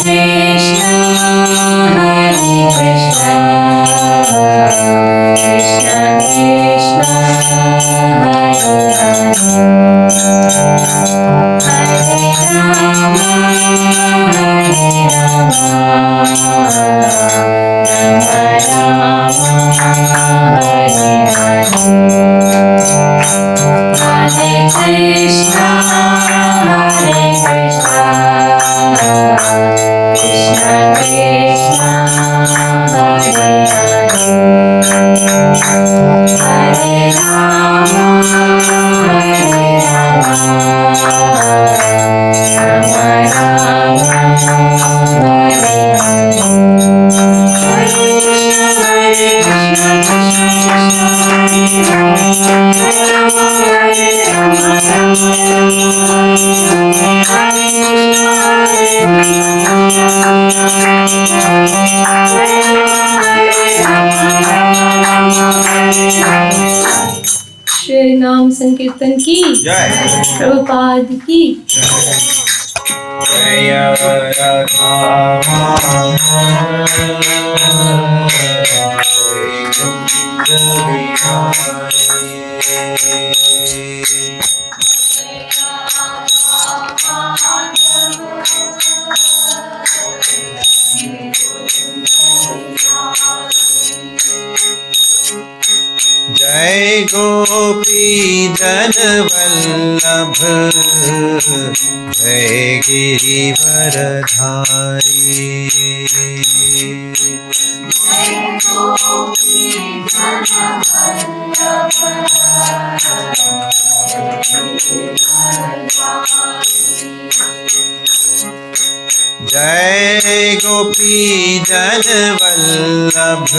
श्री नाम संकीर्तन की जय, प्रभुपाद की जय। जय गोपी जन वल्लभ जय गिरिवर धारी। जय गोपी जन वल्लभ जय गोपी जन वल्लभ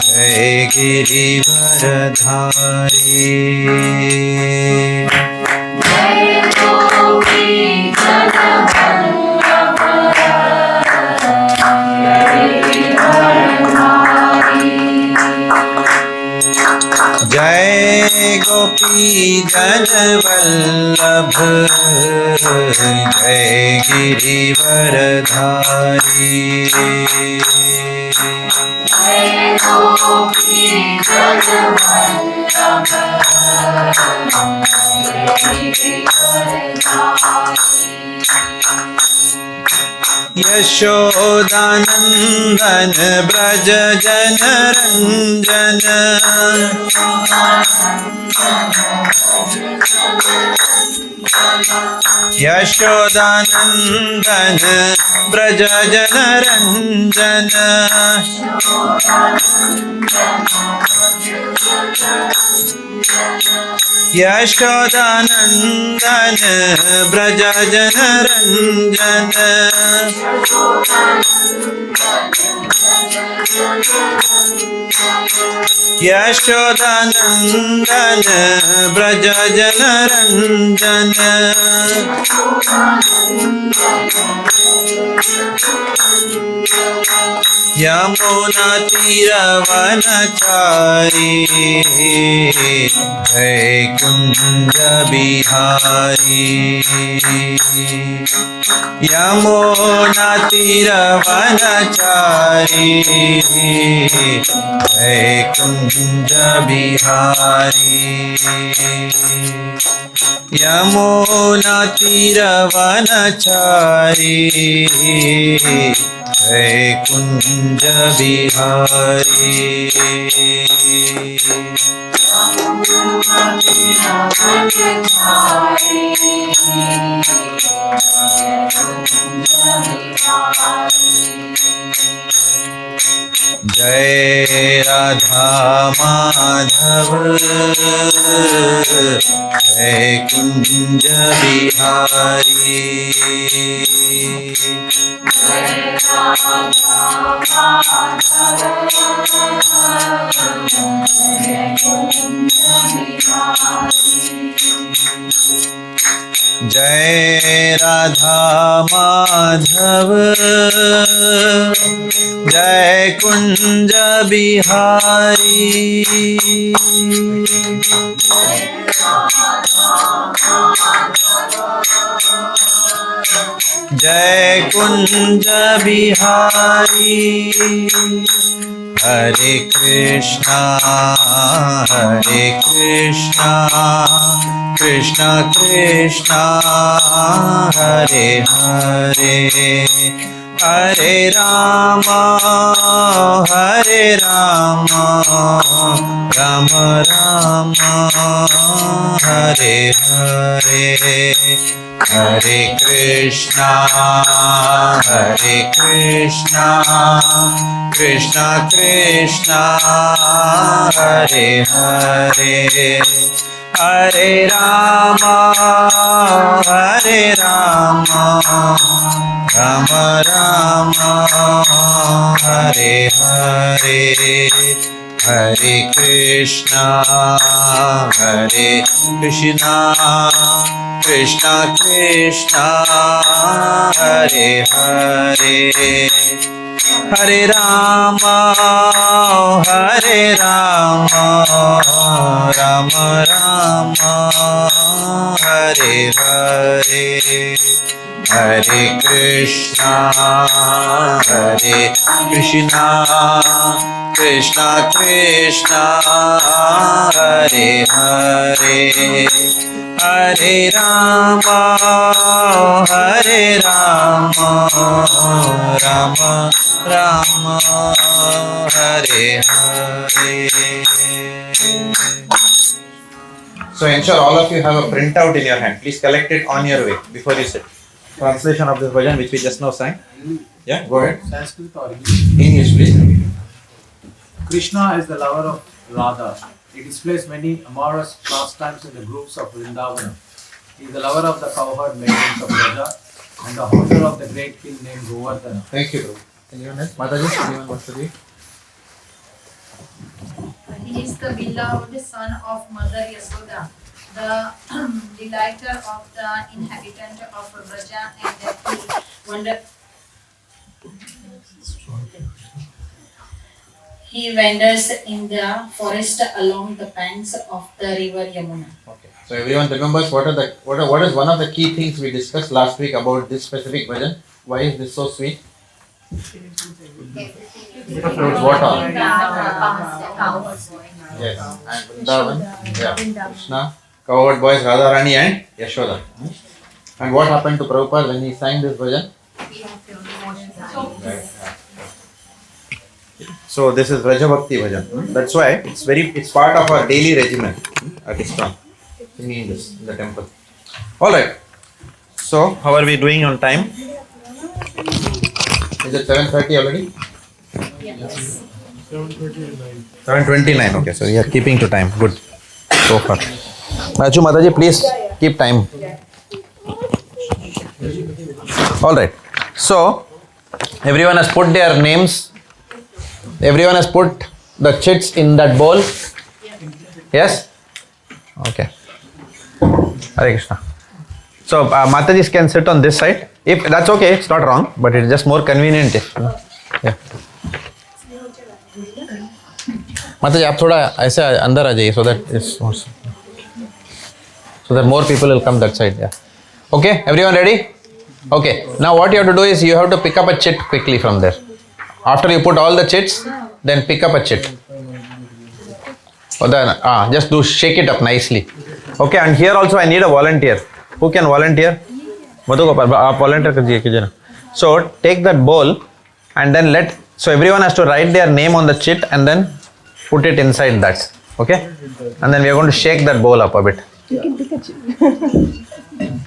जय गिरिवर धारी। जय गोपी जन वल्लभ जय गिरिवर धारी। जय गोपी जन वल्लभ जय गिरिवर धारी। जय गोपी जन वल्लभ जय गिरिवर धारी। यशोदानंदन ब्रज जन रंजन यशोदानंदन ब्रज जन रंजन यशोदानंदन ब्रज जन रंजन यशोदानंदन ब्रज जन रंजन यमुना तीरवनचारी जय कुंज बिहारी। यमुना तीरवनचारी जय कुंज बिहारी। यमुना तीरवनचारी जय कुंज बिहारी। जय राधा माधव जय कुंज बिहारी। जय राधा माधव जय कुंज बिहारी। जय कुंज बिहारी हरे Krishna Krishna Krishna Hare Hare Hare Ram Ram Ram Hare Hare Hare Krishna Krishna Krishna Hare Hare Hare Ram Ram Ram Hare Hare Hare Krishna Krishna Krishna Hare Hare Hare Ram Ram Ram Hare Hare Hare Krishna Krishna Krishna Hare Hare Hare Ram Ram Ram Hare Hare. So ensure all of you have a printout in your hand. Please collect it on your way before you sit. Translation of this bhajan which we just now sang. Yeah, go ahead. Sanskrit or English, please. Krishna is the lover of Radha. He displays many amorous pastimes in the groups of Vrindavana. He is the lover of the cowherd maidens of Raja and the holder of the great king named Govardhana. Thank you, Prabhu. Anyone else? Mataji, anyone wants to read? He is the beloved son of Mother Yasoda, the delighter of the inhabitant of Raja, and he wanders in the forest along the banks of the river Yamuna. Okay. So everyone remembers what is one of the key things we discussed last week about this specific bhajan? Why is this so sweet? Because it's water. Yes. And Vrindavan. Yeah. Krishna, cowherd boys, Radharani and Yashoda. And what happened to Prabhupada when he sang this bhajan? Right. So this is Raja Bhakti bhajan. That's why it's part of our daily regimen at ISKCON. Singing this in the temple. Alright. So how are we doing on time? Is it 7:30 already? Yes. 7:29. Okay, so we are keeping to time. Good. So far. Raju Mataji, please keep time. Alright. So everyone has put their names. Everyone has put the chits in that bowl. Yes? Okay. Hare Krishna. So Matajis can sit on this side. If that's okay, it's not wrong, but it's just more convenient. Yeah. Mataji, आप थोड़ा ऐसे अंदर आ जाइए so that more people will come that side. Yeah. Okay, everyone ready? Okay. Now what you have to do is you have to pick up a chit quickly from there. After you put all the chits, then pick up a chit. Or then just shake it up nicely. Okay, and here also I need a volunteer. Who can volunteer? Madhu Gopal, आप volunteer कीजिए ना. So take that bowl and then so everyone has to write their name on the chit and then put it inside that. Okay? And then we are going to shake that bowl up a bit. You can pick a chit.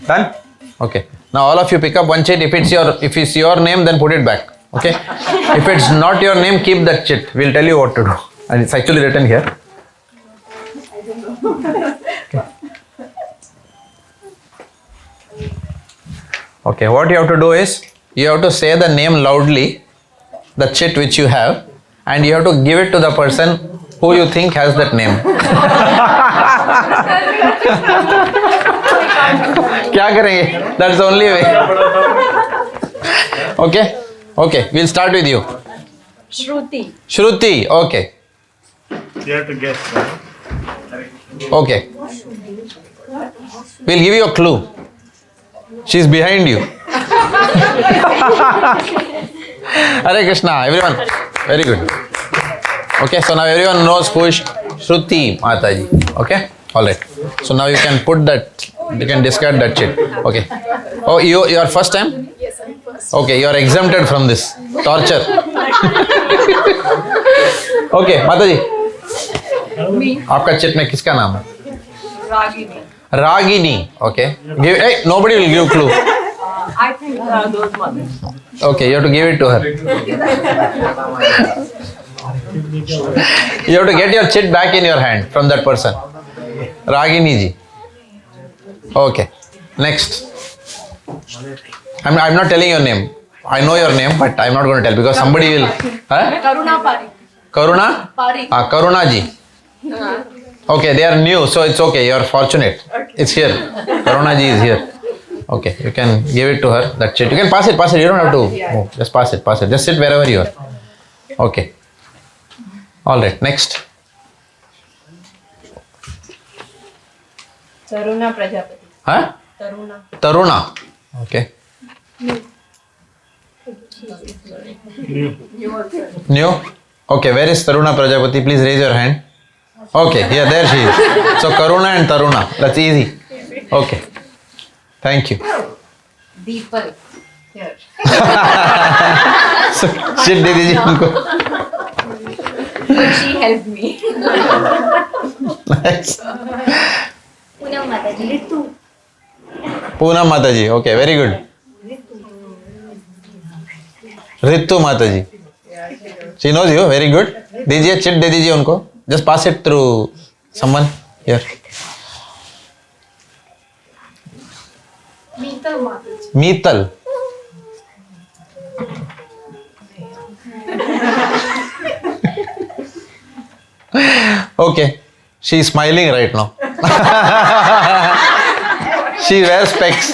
Done? Okay. Now all of you pick up one chit. If it's your name, then put it back. Okay? If it's not your name, keep that chit. We'll tell you what to do. And it's actually written here. Okay, what you have to do is, you have to say the name loudly, the chit which you have, and you have to give it to the person who you think has that name. क्या करेंगे? That's the only way. Okay? Okay, we'll start with you. Shruti, okay. You have to guess, right? Okay. We'll give you a clue. She's behind you. Hare Krishna, everyone. Very good. Okay, so now everyone knows who is Shruti Mataji. Okay, all right. So now you can put that. You can discard that shit. Okay. Oh, you are first time? Yes, I'm first. Okay, you are exempted from this torture. Okay, Mataji. आपका chit में किसका नाम है? Ragini. Ragini. Okay. Hey, nobody will give clue. I think those mothers. Okay, you have to give it to her. You have to get your chit back in your hand from that person. Ragini ji. Okay. Next. I'm not telling your name. I know your name, but I'm not going to tell because somebody will. Huh? Karuna Pari. Karuna? Pari. Karuna ji. Okay, they are new, so it's okay. You are fortunate. Okay. It's here. Karuna ji is here. Okay, you can give it to her. That shit. You can pass it. You don't have to move. Just pass it. Just sit wherever you are. Okay. All right. Next. Taruna Prajapati. Huh? Taruna. Taruna. Okay. New. Okay. Where is Taruna Prajapati? Please raise your hand. Okay. Yeah, there she is. So Karuna and Taruna. That's easy. Okay. Thank you. Deepak. Here. So, shit दे दीजिए उनको. But she helped me. Nice. Poonam Mataji. Poonam Mataji. Okay, very good. Ritu Mataji. She knows you. Very good. दीजिए chit दे दीजिए उनको. Just pass it through someone here. Meetal Mataji. Meetal. Okay, she is smiling right now. She wears specs.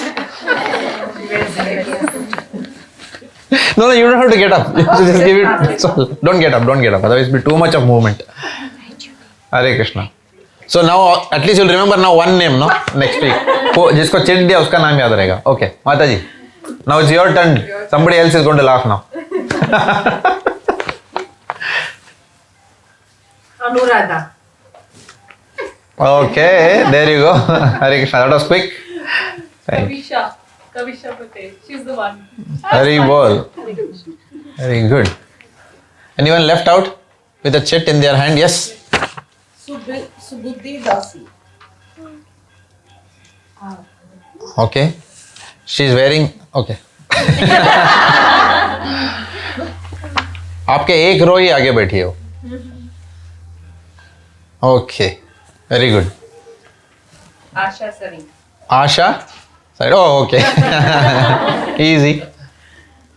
No, you don't have to get up. You have to just give it. So, don't get up. Otherwise, it'll be too much of movement. Hare Krishna. So now, at least you'll remember now one name, no? Next week. जिसको chit दिया उसका नाम याद रहेगा. Okay, Mataji. Now it's your turn. Somebody else is going to laugh now. Anuradha. Okay, there you go. Hare Krishna. That was quick. Kavisha Patel. She's the one. Very well. Very good. Anyone left out with a chit in their hand? Yes. Subuddhi Dasi. Okay. She is wearing. Okay. आपके एक रो ही आगे बैठी हो. Okay. Very good. Asha Sari. Asha? Side. Oh, okay. Easy.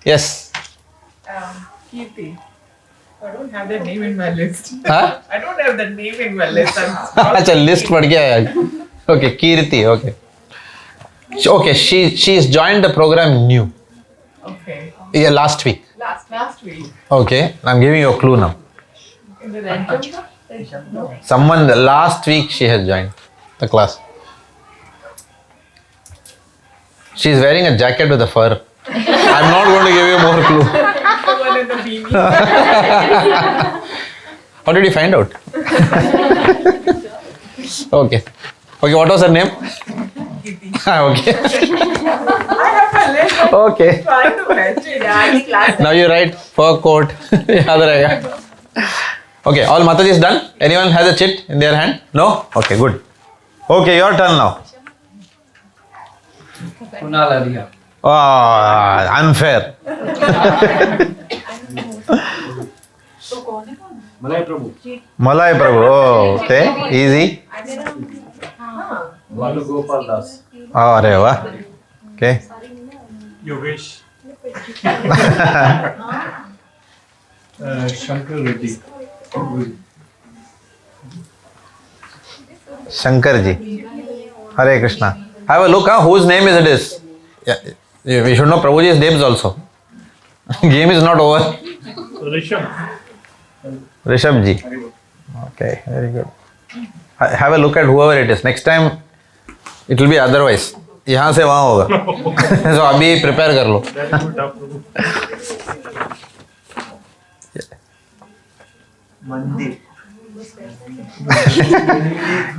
Yes. Kirti. I don't have that name in my list. Huh? I don't have that name in my list. अच्छा list पढ़ गया है आज. Okay, Kirti. Okay. Okay, she is joined the program new. Okay. Yeah, last week. Last week. Okay, I'm giving you a clue now. In the Ranjam? No. Someone last week she has joined the class. She is wearing a jacket with a fur. I'm not going to give you more clue. The one in the beanie. How did you find out? Okay. Okay, what was her name? Kirti. Okay. I have my list. Okay. Trying to match it. Yeah, I think last Now you write fur coat. याद रहेगा. Okay, all Mataji is done. Anyone has a chit in their hand? No? Okay, good. Okay, your turn now. Kunal Aria. Oh, unfair. Malay Prabhu. Malay Prabhu. Oh, okay. Easy. Balu Gopal Das. Oh, अरे वाह. Okay. You wish. Shankar Reddy. Shankar ji. Hare Krishna. Have a look, huh? Whose name is it is? Yeah, we should know Prabhuji's names also. Game is not over. Rishabh. Rishabh ji. Okay, very good. Have a look at whoever it is. Next time, it will be otherwise. यहाँ से वहाँ होगा. So अभी prepare कर लो. That's good, Prabhu.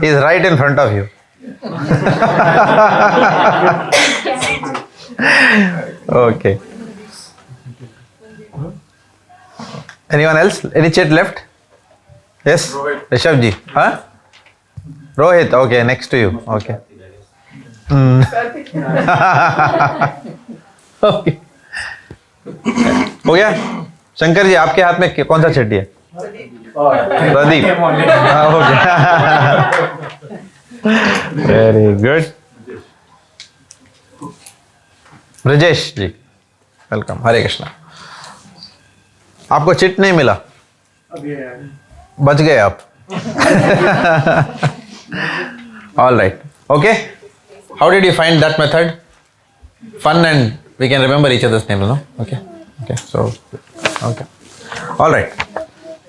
He's right in front of you. Okay. Anyone else? Any chit left? Yes? Rishabh ji. Huh? Rohit. Okay, next to you. Okay. Okay. हो गया? शंकर जी आपके हाथ में कौन सा चिट्ठी है? प्रदीप. हाँ हो गया. Very good. ब्रजेश जी वेलकम. हरे कृष्णा. आपको चिट नहीं मिला, बच गए आप. All right. Okay. How did you find that method? Fun and we can remember each other's names, no? Okay. Okay. So, okay. All right.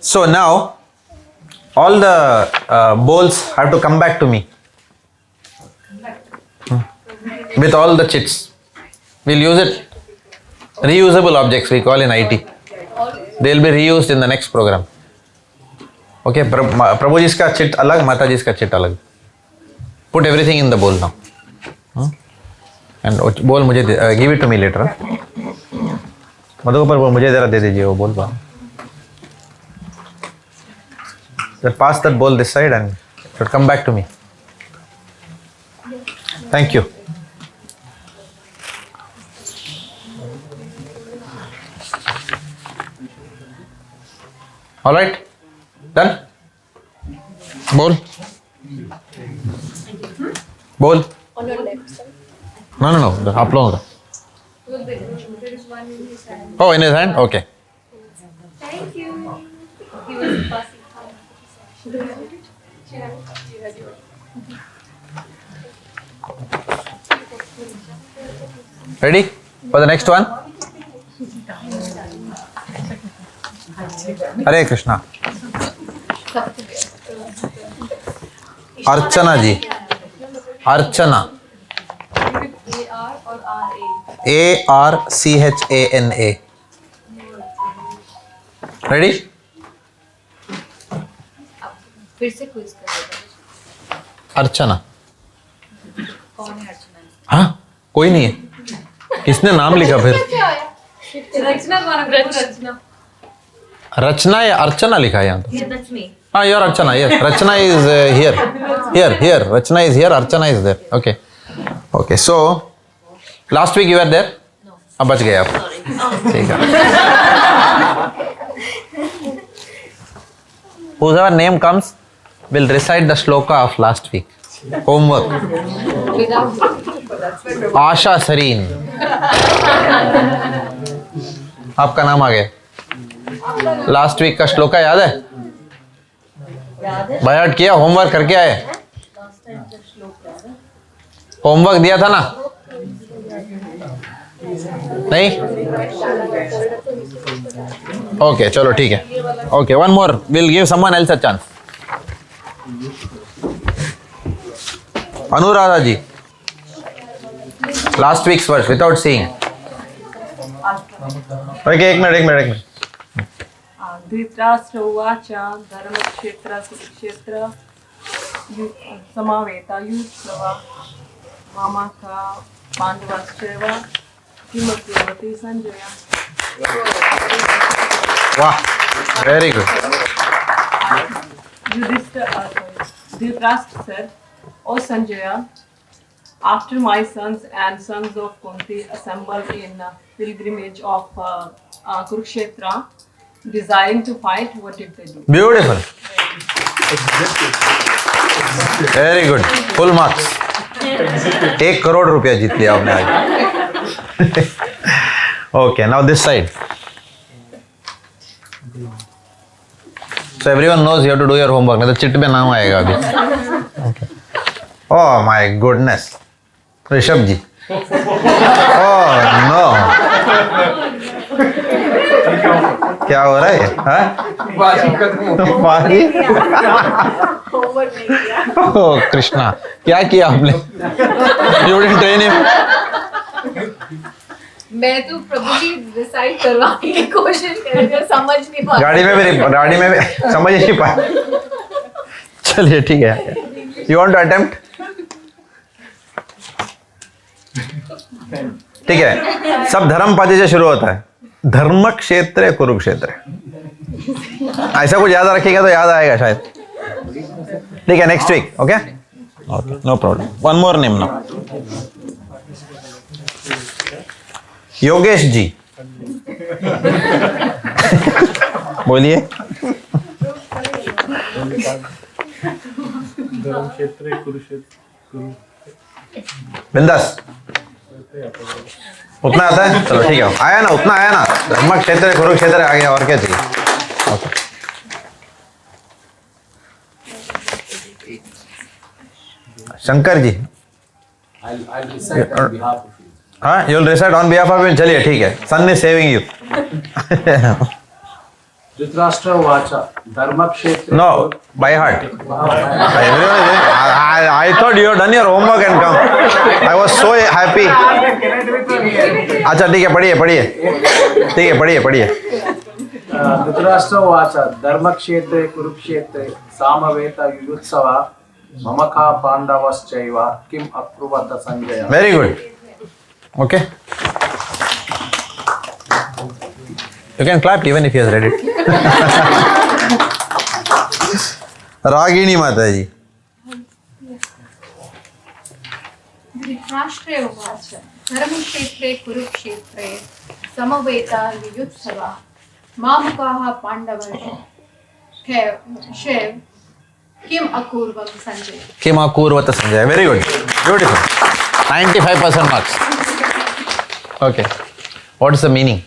So now, all the bowls have to come back to me. With all the chits. We'll use it. Reusable objects we call in IT. They'll be reused in the next program. Okay. Prabhu ji's ka chit alag, Mata ji's ka chit alag. Put everything in the bowl now. And bowl मुझे give it to me later. Madhukar बोल मुझे जरा दे दीजिए वो बोल. Just pass that bowl this side and it should come back to me. Thank you. All right, done. Bowl. Bowl. On your left side. No. आप लोगों का. There is one in his hand. Oh, in his hand. Okay. Thank you. He was passing. Ready for the next one? Hare Krishna. Archana ji. Archana. A-R or R-A? A-R-C-H-A-N-A. Ready? फिर से quiz करेगा. अर्चना. कौन है अर्चना? हाँ कोई नहीं है. किसने नाम लिखा फिर? रचना कौन है? रचना. रचना या अर्चना लिखा है यहाँ तो. Yeah, that's me. हाँ you're Archana. Yes, Rachana is here. Rachana is here. Archana is there. Okay. Okay. So last week you were there. No. अब बच गए आप. ठीक है. Whoever name comes will recite the shloka of last week. Homework. आशा सरीन. आपका नाम आ गया. Last week का श्लोका याद है? बायहार्ट किया? होमवर्क करके आए? होमवर्क दिया था ना? नहीं? ओके चलो ठीक है. Okay one more. Will give someone else a chance. Anuradha ji. Last week's verse without seeing. Okay एक मिनट. धृतराष्ट्र उवाच धर्मक्षेत्र कुरुक्षेत्र समावेतायुत्सवा मामाका पांडवाश्चैव किमकुर्वति संजय. वाह very good. Dhritarashtra said, O Sanjaya, after my sons and sons of Kunti assembled in pilgrimage of Kurukshetra, desiring to fight, what did they do? Beautiful. Very good. Full marks. 1 crore रुपया जीत लिया आपने आज. Okay, now this side. So everyone knows you have to do your homework. नहीं तो chit में नाम आएगा अभी. Okay. Oh my goodness. Rishabh ji. Oh no. क्या हो रहा है? बाजी ओह कृष्णा, क्या किया आपने? You didn't train him. मैं तो प्रभु जी डिसाइड करवाने की कोशिश कर रही हूँ, समझ नहीं पा गाड़ी में भी समझ नहीं पाया. चलिए ठीक है. You want to attempt? ठीक है. सब धर्म पाजे से शुरू होता है. धर्म क्षेत्र कुरुक्षेत्र. ऐसा कुछ याद रखिएगा तो याद आएगा शायद. ठीक है, next week. Okay, no problem. One more name now. Yogesh ji. बोलिए. धर्म क्षेत्र कुरुक्षेत्र. बिंदास. उतना आता है? चलो ठीक है, आया ना, उतना आया ना. धर्म क्षेत्र कुरुक्षेत्र आ गया, और क्या चाहिए? Okay. Shankar ji. I'll recite on behalf of you. हाँ, you'll recite on behalf of him. चलिए ठीक है. Sun is saving you. Dhritarashtra Vacha, Dharma Kshetra. No, by heart. I thought you had done your homework and come. I was so happy. अच्छा ठीक है, पढ़िए. ठीक है, पढ़िए. Dhritarashtra Vacha, Dharma Kshetra Kurukshetra, Samaveta Yujutsava, Mamaka Pandavaschaiva, Kim Akruvata Sanjaya. Very good. Okay. You can clap even if he has read it. रागिणी माता जी. धृतराष्ट्रे उवाच धर्मक्षेत्रे कुरुक्षेत्रे समवेता युयुत्सवा मामुकाः पाण्डवः किम अकुर्वं संजय. किम अकुर्वत Sanjay. Very good. Beautiful. 95% marks. Okay. What is the meaning?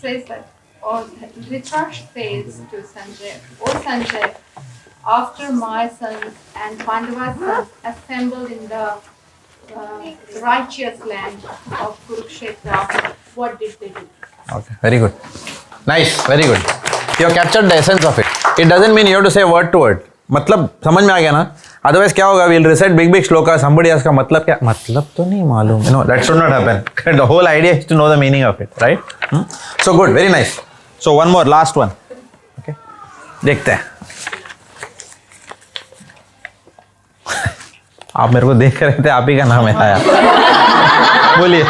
Says that, or Dhritarashtra says to Sanjay, "O Sanjay, after my sons and Pandava's sons assembled in the righteous land of Kurukshetra, what did they do?" Okay, very good. Nice, very good. You have captured the essence of it. It doesn't mean you have to say word to word. मतलब समझ में आ गया ना? Otherwise क्या होगा? We'll recite big shloka. Somebody asks का मतलब क्या? मतलब तो नहीं मालूम. No, that should not happen. The whole idea is to know the meaning of it, right? So good, very nice. So one more, last one. Okay. देखते हैं. आप मेरे को देख रहे थे, आप ही का नाम है आया. बोलिए.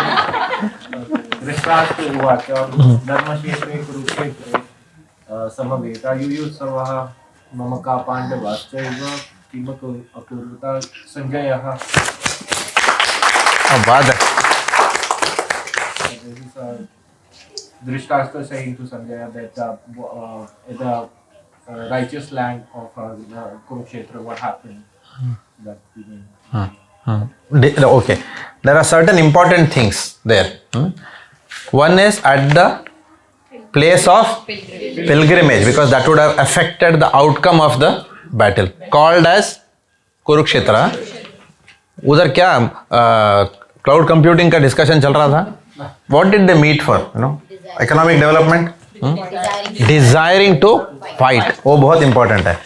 धृतराष्ट्र उवाच धर्मक्षेत्रे कुरुक्षेत्रे समवेता युयुत्सवः ममका पाण्डवाश्चैव किम अकुर्वत संजयः. अब बात है. Dhritarashtra saying to Sanjaya that the righteous land of Kurukshetra, what happened? That Okay, there are certain important things there. One is at the place of pilgrimage, because that would have affected the outcome of the battle, called as Kurukshetra. उधर क्या cloud computing का discussion चल रहा था. What did they meet for? Economic development, desiring to fight. वो बहुत important है.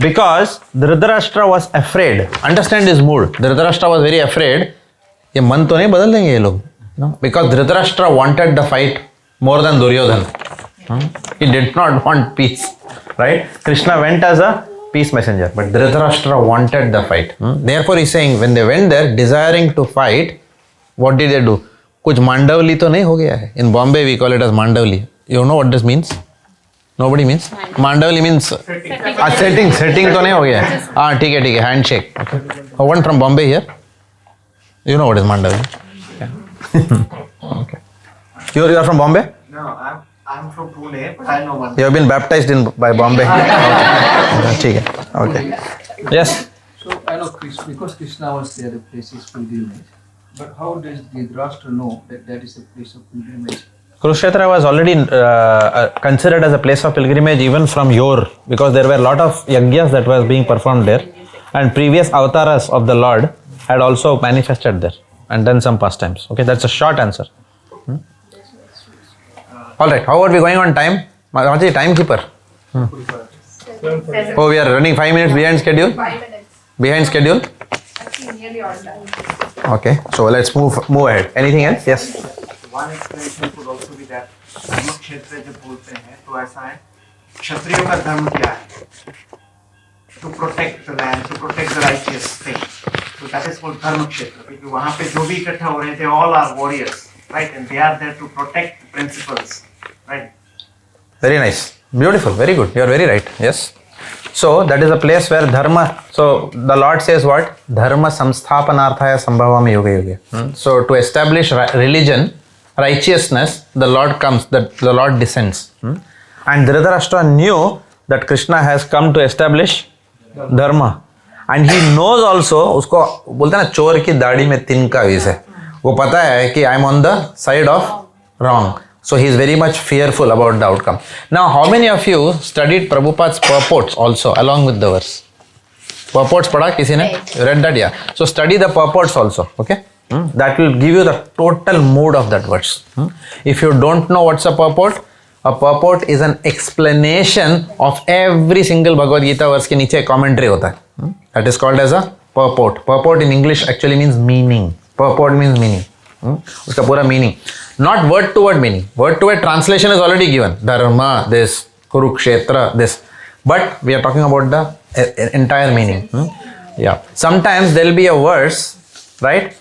Because Dhritarashtra was afraid. Understand his mood. Dhritarashtra was very afraid. ये मन तो नहीं बदल देंगे ये लोग. Because Dhritarashtra wanted the fight more than Duryodhan. He did not want peace. Right? Krishna went as a peace messenger, but Dhritarashtra wanted the fight. Therefore, he's saying when they went there desiring to fight, what did they do? कुछ मांडवली तो नहीं हो गया है. In Bombay we call it as मांडवली. You know what this means? Nobody means? मांडवली means setting तो नहीं हो गया है. हाँ ठीक है handshake. Okay. One from Bombay here. You know what is मांडवली? Yeah. Okay. You are from Bombay? No, I'm from Pune, but I know one. You have been baptized by Bombay. Okay. ठीक है. Okay. Yes. So I know because Krishna was there, the place is pilgrimage. But how does Dhritarashtra know that that is a place of pilgrimage? Kurukshetra was already considered as a place of pilgrimage even from yore, because there were a lot of yajnas that was being performed there, and previous avatars of the Lord had also manifested there and done some pastimes. Okay, that's a short answer. All right. How are we going on time? Mahaji, timekeeper. Oh, we are running 5 minutes behind schedule. 5 minutes. Behind schedule. Actually, nearly all done. Okay. So let's move ahead. Anything else? Yes. One explanation could also be that धर्म क्षेत्र जब बोलते हैं तो ऐसा है क्षत्रियों का धर्म क्या है to protect the land, to protect the righteous thing. So that is called धर्म क्षेत्र क्योंकि वहाँ पे जो भी इकट्ठा हो रहे थे all are warriors, right? And they are there to protect the principles, right? Very nice. Beautiful. Very good. You are very right. Yes. So that is a place where dharma. So the Lord says what? Dharma samsthapanarthaya sambhavami yuga yuga. So to establish religion, righteousness, the Lord comes. The Lord descends. And Dhritarashtra knew that Krishna has come to establish dharma. And he knows also. उसको बोलते हैं ना चोर की दाढ़ी में तिनका विष है. वो पता है कि I am on the side of wrong. So he is very much fearful about the outcome. Now, how many of you studied Prabhupada's purports also along with the verse? Purports पढ़ा किसी ने? Read that, yeah. So study the purports also, okay? That will give you the total mood of that verse. If you don't know what's a purport is an explanation of every single Bhagavad Gita verse के नीचे commentary होता है. That is called as a purport. Purport in English actually means meaning. Purport means meaning. उसका पूरा meaning. Not word to word meaning. Word to word translation is already given. Dharma, this. Kurukshetra, this. But we are talking about the entire meaning. Yeah. Sometimes there will be a verse, right?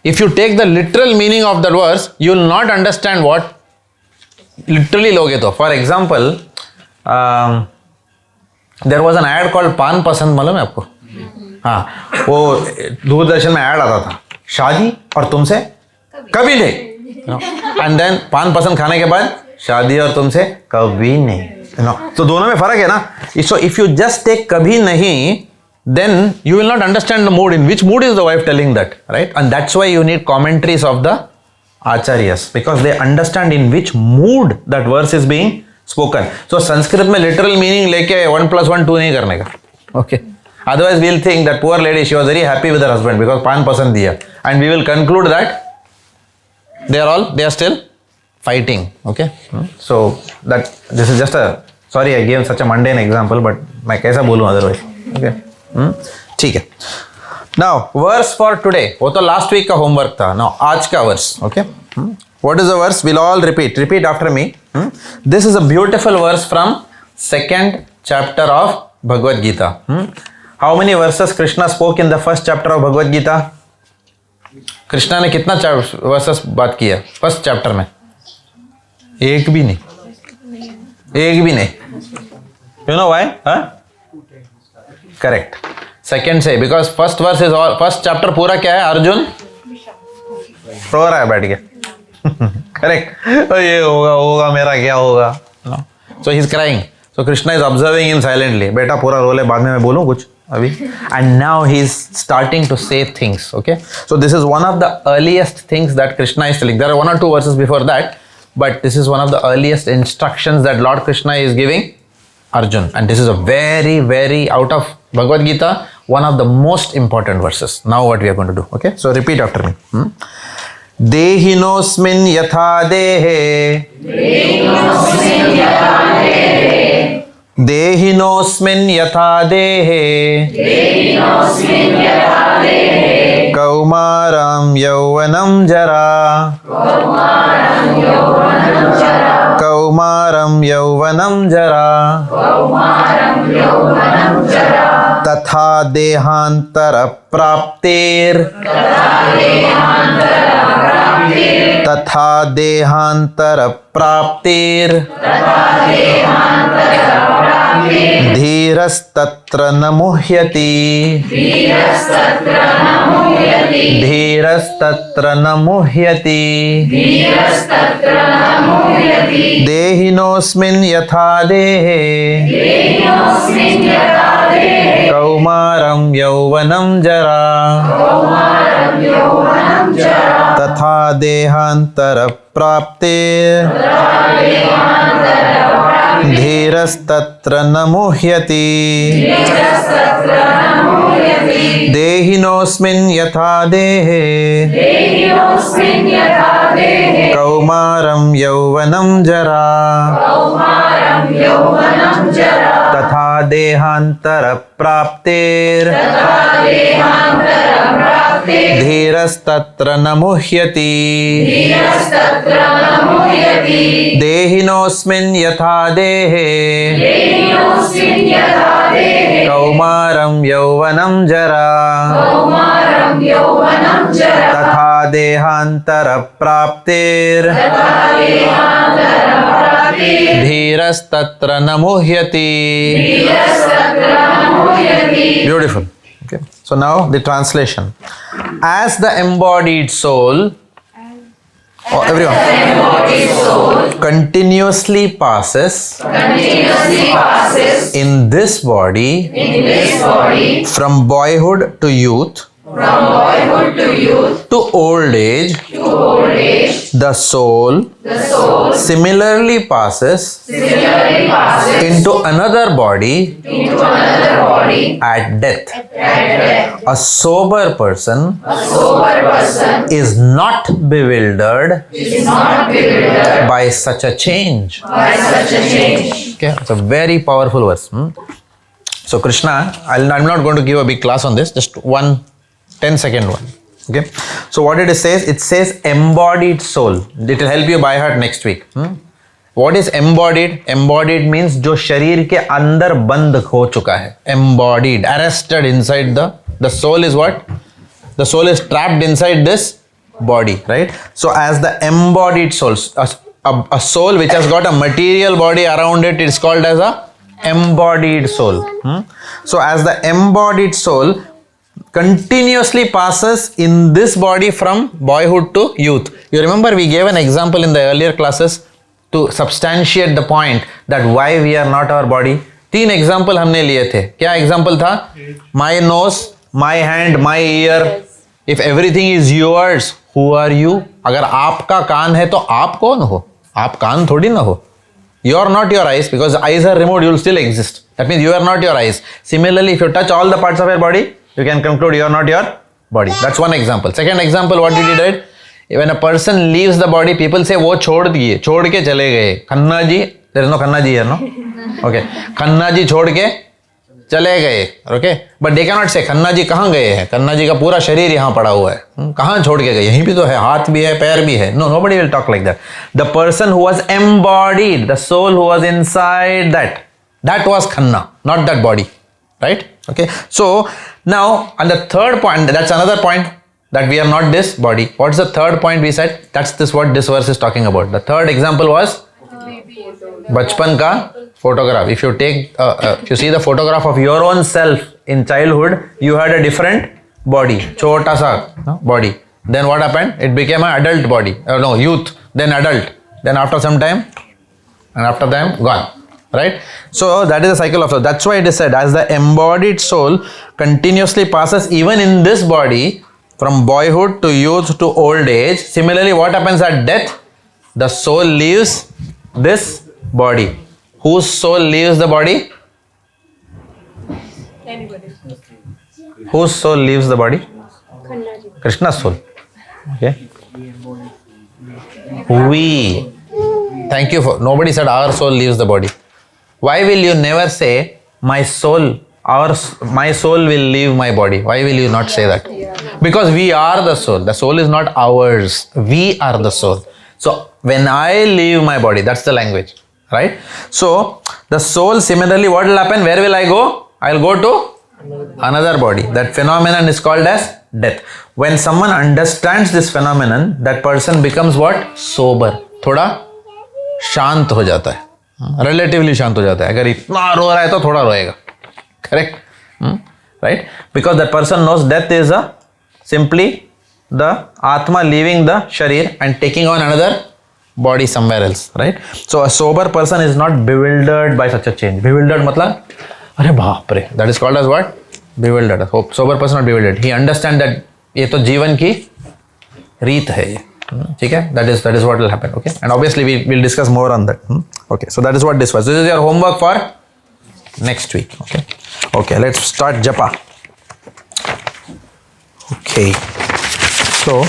If you take the literal meaning of that verse, you will not understand what literally loge to. For example, there was an ad called Pan Pasand, मालूम है आपको? हाँ, वो दूरदर्शन में ad आता था. शादी और तुमसे कभी नहीं. एंड देन पान पसंद खाने के बाद शादी और तुमसे कभी नहीं. तो दोनों में फर्क है ना. So if you just take कभी नहीं, then you will not understand the mood. In which mood is the wife telling that, right? And that's why you need commentaries of the acharyas, because they understand in which mood that verse is being spoken. So Sanskrit में literal meaning लेके 1 + 1 2 नहीं करने का. Okay. Otherwise we'll think that poor lady, she was very happy with her husband because पान पसंद दिया, and we will conclude that they are still fighting. Okay. So that this is just a, sorry I gave such a mundane example, but मैं कैसा बोलूँ otherwise. Okay. ठीक है. Now verse for today, वो तो last week का homework था. Now आज का verse. Okay. What is the verse? We'll all repeat after me. This is a beautiful verse from 2nd chapter of Bhagavad Gita. How many verses Krishna spoke in the first chapter of Bhagavad Gita? Krishna ने कितना versus बात किया first chapter में? एक भी नहीं. You know why? Correct. Second say, because first verse is all, first chapter पूरा क्या है? अर्जुन रो रहा है बैठ के. Correct. ये होगा मेरा क्या होगा? So he is crying. So Krishna is observing him silently. बेटा पूरा रो ले, बाद में मैं बोलूँ कुछ अभी. And now he is starting to say things. Okay. So this is one of the earliest things that Krishna is telling. There are 1 or 2 verses before that, but this is one of the earliest instructions that Lord Krishna is giving Arjun. And this is a very, very, out of Bhagavad Gita, one of the most important verses. Now what we are going to do. Okay. So repeat after me. Dehinosmin yatha dehe. Dehinosmin yatha dehe. Kaumaram yauvanam jara. Kaumaram yauvanam jara. Tatha dehantara praptir. तथा देहांतर प्राप्तिर धीरस्तत्र न मुह्यति. धीरस्तत्र न मुह्यति. देहिनोऽस्मिन् यथा देहे. कौमारं यौवनं जरा. तथा देहांतर प्राप्ते धीरस्तत्र न मुह्यति देहिनोऽस्मिन् यथा देहे कौमारं यौवनं जरा तथा देहान्तरप्राप्तेर् धीरस्तत्र न मुह्यति देहिनोऽस्मिन् यथा देहे कौमारं यौवनं जरा तथा देहान्तरप्राप्तेर् धीरस्तत्र न मुह्यति. Beautiful. Okay. So now the translation. As the embodied soul, everyone, continuously passes in this body from boyhood to youth, to old age, the soul similarly passes into another body at death. A sober person is not bewildered by such a change. Okay, it's a very powerful verse. So Krishna, I'm not going to give a big class on this, just one 10-second one. Okay, so what it says, it says embodied soul. It will help you by heart next week. What is embodied? Embodied means जो शरीर के अंदर बंद हो चुका है. Embodied, arrested inside the soul is what? The soul is trapped inside this body, right? So as the embodied soul, a soul which has got a material body around it is called as a embodied soul. So as the embodied soul continuously passes in this body from boyhood to youth. You remember we gave an example in the earlier classes to substantiate the point that why we are not our body. 3 example हमने लिए थे. क्या example था? My nose, my hand, my ear. If everything is yours, who are you? अगर आपका कान है तो आप कौन हो? आप कान थोड़ी ना हो. You are not your eyes, because eyes are removed, you will still exist. That means you are not your eyes. Similarly, if you touch all the parts of your body, you can conclude you are not your body. That's one example. Second example, what did he do? When a person leaves the body, people say वो छोड़ दिए, छोड़ के चले गए. Khanna ji, there is no Khanna ji here, no? Okay. Khanna ji छोड़ के चले गए. Okay. But they cannot say Khanna ji कहाँ गए हैं? खन्ना जी का पूरा शरीर यहाँ पड़ा हुआ है. कहाँ छोड़ के गए? यहीं भी तो है, हाथ भी है, पैर भी है. No, nobody will talk like that. The person who was embodied, the soul who was inside that was khanna, not that body. Right? Okay. So now, and the third point, that's another point, that we are not this body. What's the third point we said? That's what this verse is talking about. The third example was बचपन का photograph. If you take, if you see the photograph of your own self in childhood, you had a different body, छोटा सा body. Then what happened? It became an adult body. No, youth, then adult, then after some time, and after time gone. Right? So that is the cycle of soul. That's why it is said, as the embodied soul continuously passes even in this body from boyhood to youth to old age. Similarly, what happens at death? The soul leaves this body. Whose soul leaves the body? Anybody. Whose soul leaves the body? Krishna's soul. Okay. We. Thank you for. Nobody said our soul leaves the body. Why will you never say my soul? My soul will leave my body. Why will you not say that? Because we are the soul. The soul is not ours. We are the soul. So when I leave my body, that's the language, right? So the soul, similarly, what will happen? Where will I go? I'll go to another body. That phenomenon is called as death. When someone understands this phenomenon, that person becomes what? Sober. थोड़ा शांत हो जाता है. Relatively शांत हो जाता है. अगर इतना रो रहा है तो थोड़ा रोएगा. Correct? Right? Because that person knows death is simply the Atma leaving the Sharir and taking on another body somewhere else. Right? So a sober person is not bewildered by such a change. Bewildered मतलब अरे बाप रे. That is called as what? Bewildered. Sober person not bewildered. He understands that ये तो जीवन की रीत है ये. Okay, that is what will happen. Okay, and obviously we will discuss more on that. Okay, so that is what this was. This is your homework for next week. Okay, let's start japa. Okay, so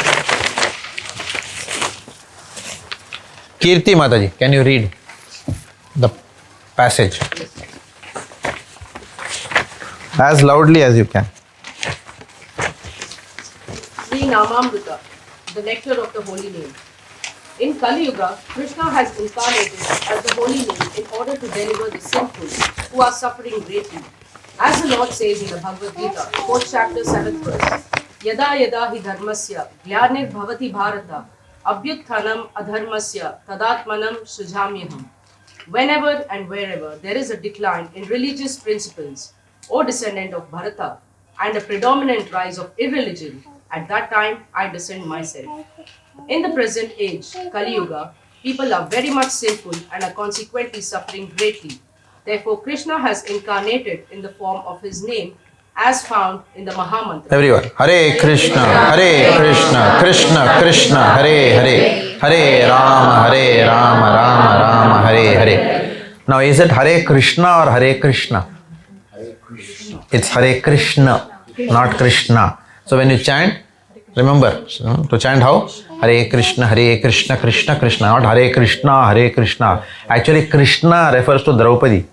Kirti Mataji, can you read the passage as loudly as you can? Sri Namamrita, the nectar of the holy name. In Kali Yuga, Krishna has incarnated as the holy name in order to deliver the sinful who are suffering greatly. As the Lord says in the Bhagavad Gita, 4th chapter, 7th verse, Yada yada hi dharmasya glanir bhavati bharata abhyutthanam adharmasya tadatmanam sujamyaham. Whenever and wherever there is a decline in religious principles, O descendant of Bharata, and a predominant rise of irreligion, at that time I descend myself. In the present age, Kali Yuga, people are very much sinful and are consequently suffering greatly. Therefore, Krishna has incarnated in the form of his name as found in the Mahamantra. Everyone, Hare Krishna, Krishna Krishna, Hare Hare, Hare Rama, Rama Rama, Hare Hare. Now, is it Hare Krishna or Hare Krishna? It's Hare Krishna, not Krishna. So when you chant, remember to chant how? Hare Krishna, Krishna Krishna, not Hare Krishna, Hare Krishna. Actually, Krishna refers to Draupadi.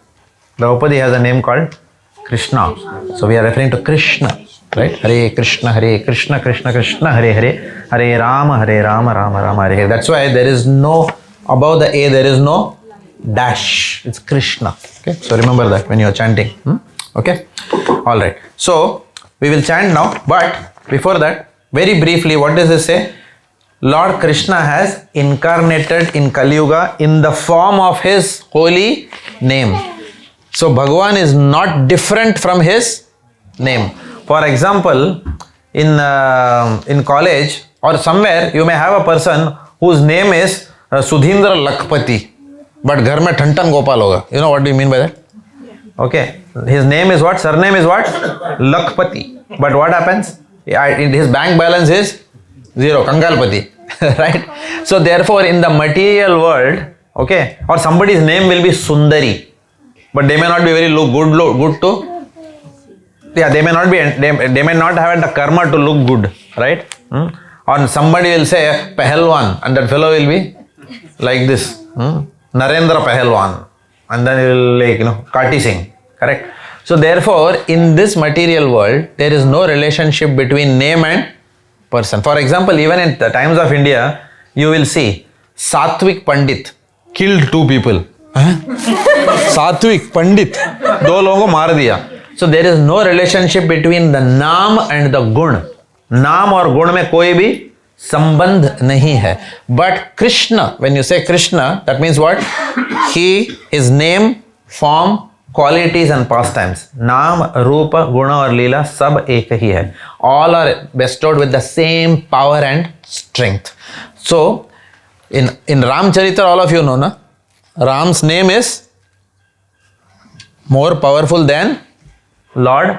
Draupadi has a name called Krishna. So we are referring to Krishna, right? Hare Krishna, Krishna Krishna, Hare Hare, Hare Rama, Rama Rama, Hare Hare. That's why there is no, above the A, there is no dash. It's Krishna. Okay, so remember that when you are chanting. Okay, all right. So we will chant now, but before that, very briefly, what does this say? Lord Krishna has incarnated in Kali Yuga in the form of his holy name. So Bhagavan is not different from his name. For example, in college or somewhere, you may have a person whose name is Sudhindra Lakpati, but ghar mein Thantan Gopal hoga. You know what do you mean by that? Okay, his name is what? Surname is what? Lakpati. But what happens? His bank balance is 0, Kangalpati, right? So therefore, in the material world, okay, or somebody's name will be Sundari, but they may not be very good to, yeah, they may not have the karma to look good, right? Or somebody will say Pahalwan, and that fellow will be like this, Narendra Pahalwan, and then he will Kati Singh, correct? So therefore, in this material world, there is no relationship between name and person. For example, even in the times of India, you will see Satvik Pandit killed 2 people. Satvik Pandit, 2 logon ko maar diya. So there is no relationship between the naam and the gun. Naam or gun mein koi bhi sambandh nahi hai. But Krishna, when you say Krishna, that means what? His name, form, qualities and pastimes, naam, rupa, guna or leela, sab ek hi hai. All are bestowed with the same power and strength. So in Ramcharitra, all of you know, na? Ram's name is more powerful than Lord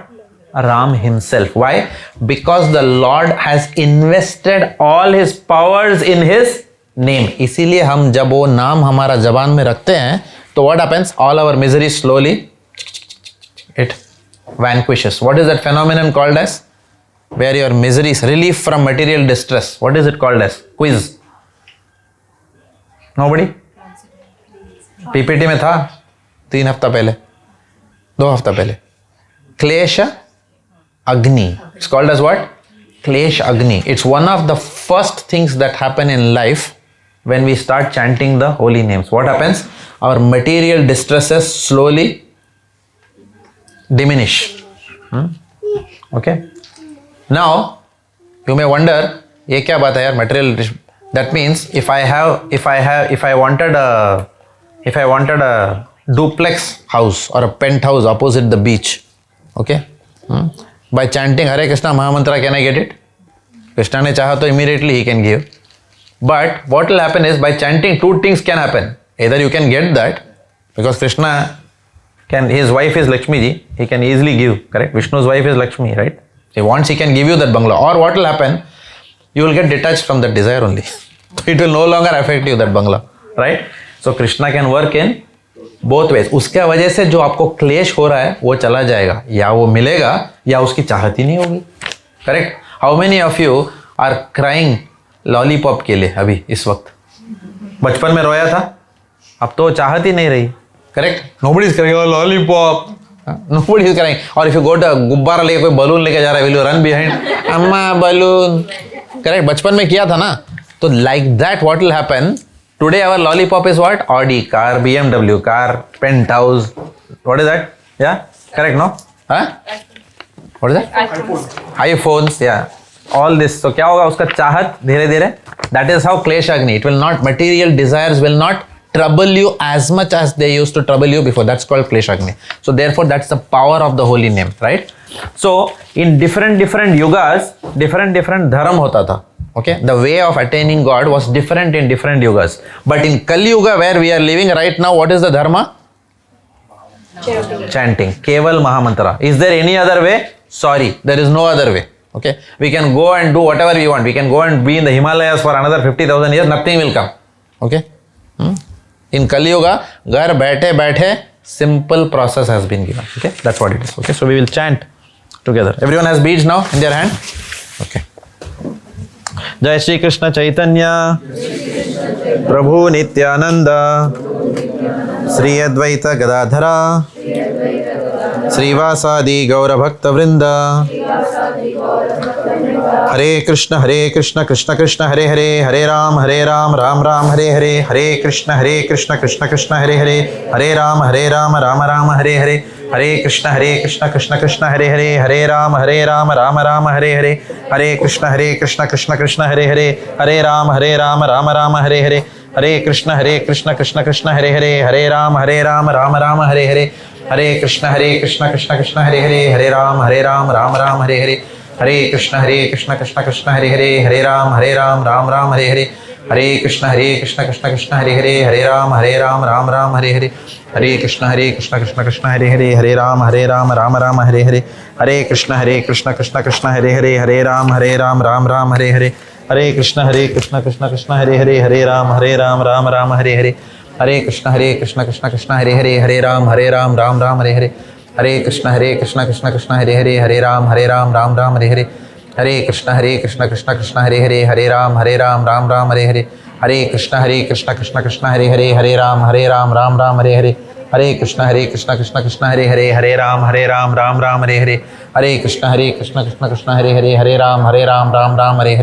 Ram himself. Why? Because the Lord has invested all his powers in his name. इसीलिए हम जब वो नाम हमारा जबान में रखते हैं, तो what happens? All our misery slowly it vanquishes. What is that phenomenon called as? Where your miseries, relief from material distress. What is it called as? Quiz. Nobody? PPT में था 3 हफ्ता पहले, 2 हफ्ता पहले. Klesha Agni. It's called as what? Klesh Agni. It's one of the first things that happen in life when we start chanting the holy names. What happens? Our material distresses slowly diminish. Okay. Now you may wonder, ये क्या बात है यार, material. That means if I wanted a duplex house or a penthouse opposite the beach, okay, by chanting Hare Krishna Mahamantra, can I get it? Krishna ne chaha to immediately he can give. But what will happen is, by chanting, 2 things can happen. Either you can get that, because Krishna his wife is Lakshmi ji, he can easily give, correct? Vishnu's wife is Lakshmi, right? If he wants, he can give you that bungalow. Or what will happen? You will get detached from that desire only. It will no longer affect you, that bangla, right? So Krishna can work in both ways. उसके वजह से जो आपको क्लेश हो रहा है वो चला जाएगा, या वो मिलेगा या उसकी चाहत ही नहीं होगी. Correct? How many of you are crying lollipop के लिए अभी इस वक्त? बचपन में रोया था, अब तो चाहत ही नहीं रही. करेक्ट? नोबडी इज करेंगे लॉलीपॉप, नोबडी इज करेंगे. और इफ यू गो टू गुब्बारा लेके कोई बलून लेके जा रहा है, विल यू रन बिहाइंड अम्मा बलून? करेक्ट? बचपन में किया था ना. तो like that what will happen today? Our lollipop is what? Audi car, BMW car, penthouse. What is that? Yeah, correct, no? Huh? What is that? iPhones, yeah. All this. So क्या होगा उसका चाहत धीरे धीरे? That is how Klesh Agni. It will not, material desires will not trouble you as much as they used to trouble you before. That's called Klesh Agni. So therefore that's the power of the holy name, right? So in different yugas, different dharma hota tha. Okay, the way of attaining God was different in different yugas. But in Kali Yuga, where we are living right now, what is the dharma? Chanting. Keval Mahamantra. Is there any other way? Sorry, there is no other way. Okay, we can go and do whatever we want. We can go and be in the Himalayas for another 50,000 years, nothing will come. Okay? In Kali Yuga, ghar baithe simple process has been given. Okay, that's what it is. Okay, so we will chant together. Everyone has beads now in their hand? Okay. जय श्री कृष्ण चैतन्य प्रभु नित्यानंद श्री अद्वैत गदाधरा श्रीवासादि गौर भक्त वृंद. हरे कृष्ण कृष्ण कृष्ण हरे हरे, हरे राम राम राम हरे हरे, हरे कृष्ण कृष्ण कृष्ण हरे हरे, हरे राम राम राम हरे हरे, हरे कृष्ण कृष्ण कृष्ण हरे हरे, हरे राम राम राम हरे हरे, हरे कृष्ण कृष्ण हरे हरे, हरे राम राम राम हरे हरे, हरे कृष्ण कृष्ण कृष्ण हरे हरे, हरे राम राम राम हरे हरे, हरे कृष्ण कृष्ण कृष्ण हरे हरे, हरे राम राम राम हरे हरे, हरे कृष्ण कृष्ण कृष्ण हरे हरे, हरे राम राम राम हरे हरे, हरे कृष्ण कृष्ण कृष्ण हरे हरे, हरे राम राम राम हरे हरे, हरे कृष्ण कृष्ण कृष्ण हरे हरे, हरे राम राम राम हरे हरे, हरे कृष्ण कृष्ण कृष्ण हरे हरे, हरे राम राम राम हरे हरे, हरे कृष्ण कृष्ण कृष्ण हरे हरे, हरे राम राम राम हरे हरे, हरे कृष्ण कृष्ण कृष्ण हरे हरे, हरे राम राम राम हरे हरे, हरे कृष्ण कृष्ण कृष्ण हरे हरे, हरे राम राम राम हरे हरे, हरे कृष्ण कृष्ण कृष्ण हरे हरे, हरे राम राम राम हरे हरे, हरे कृष्ण कृष्ण कृष्ण हरे हरे, हरे राम राम राम हरे हरे, हरे कृष्ण कृष्ण कृष्ण हरे हरे, हरे राम राम राम हरे हरे, हरे कृष्ण कृष्ण कृष्ण हरे हरे, हरे राम राम राम हरे हरे, हरे कृष्ण कृष्ण कृष्ण हरे हरे, हरे राम राम राम हरे हरे, हरे कृष्ण कृष्ण कृष्ण हरे हरे, हरे राम राम राम हरे हरे,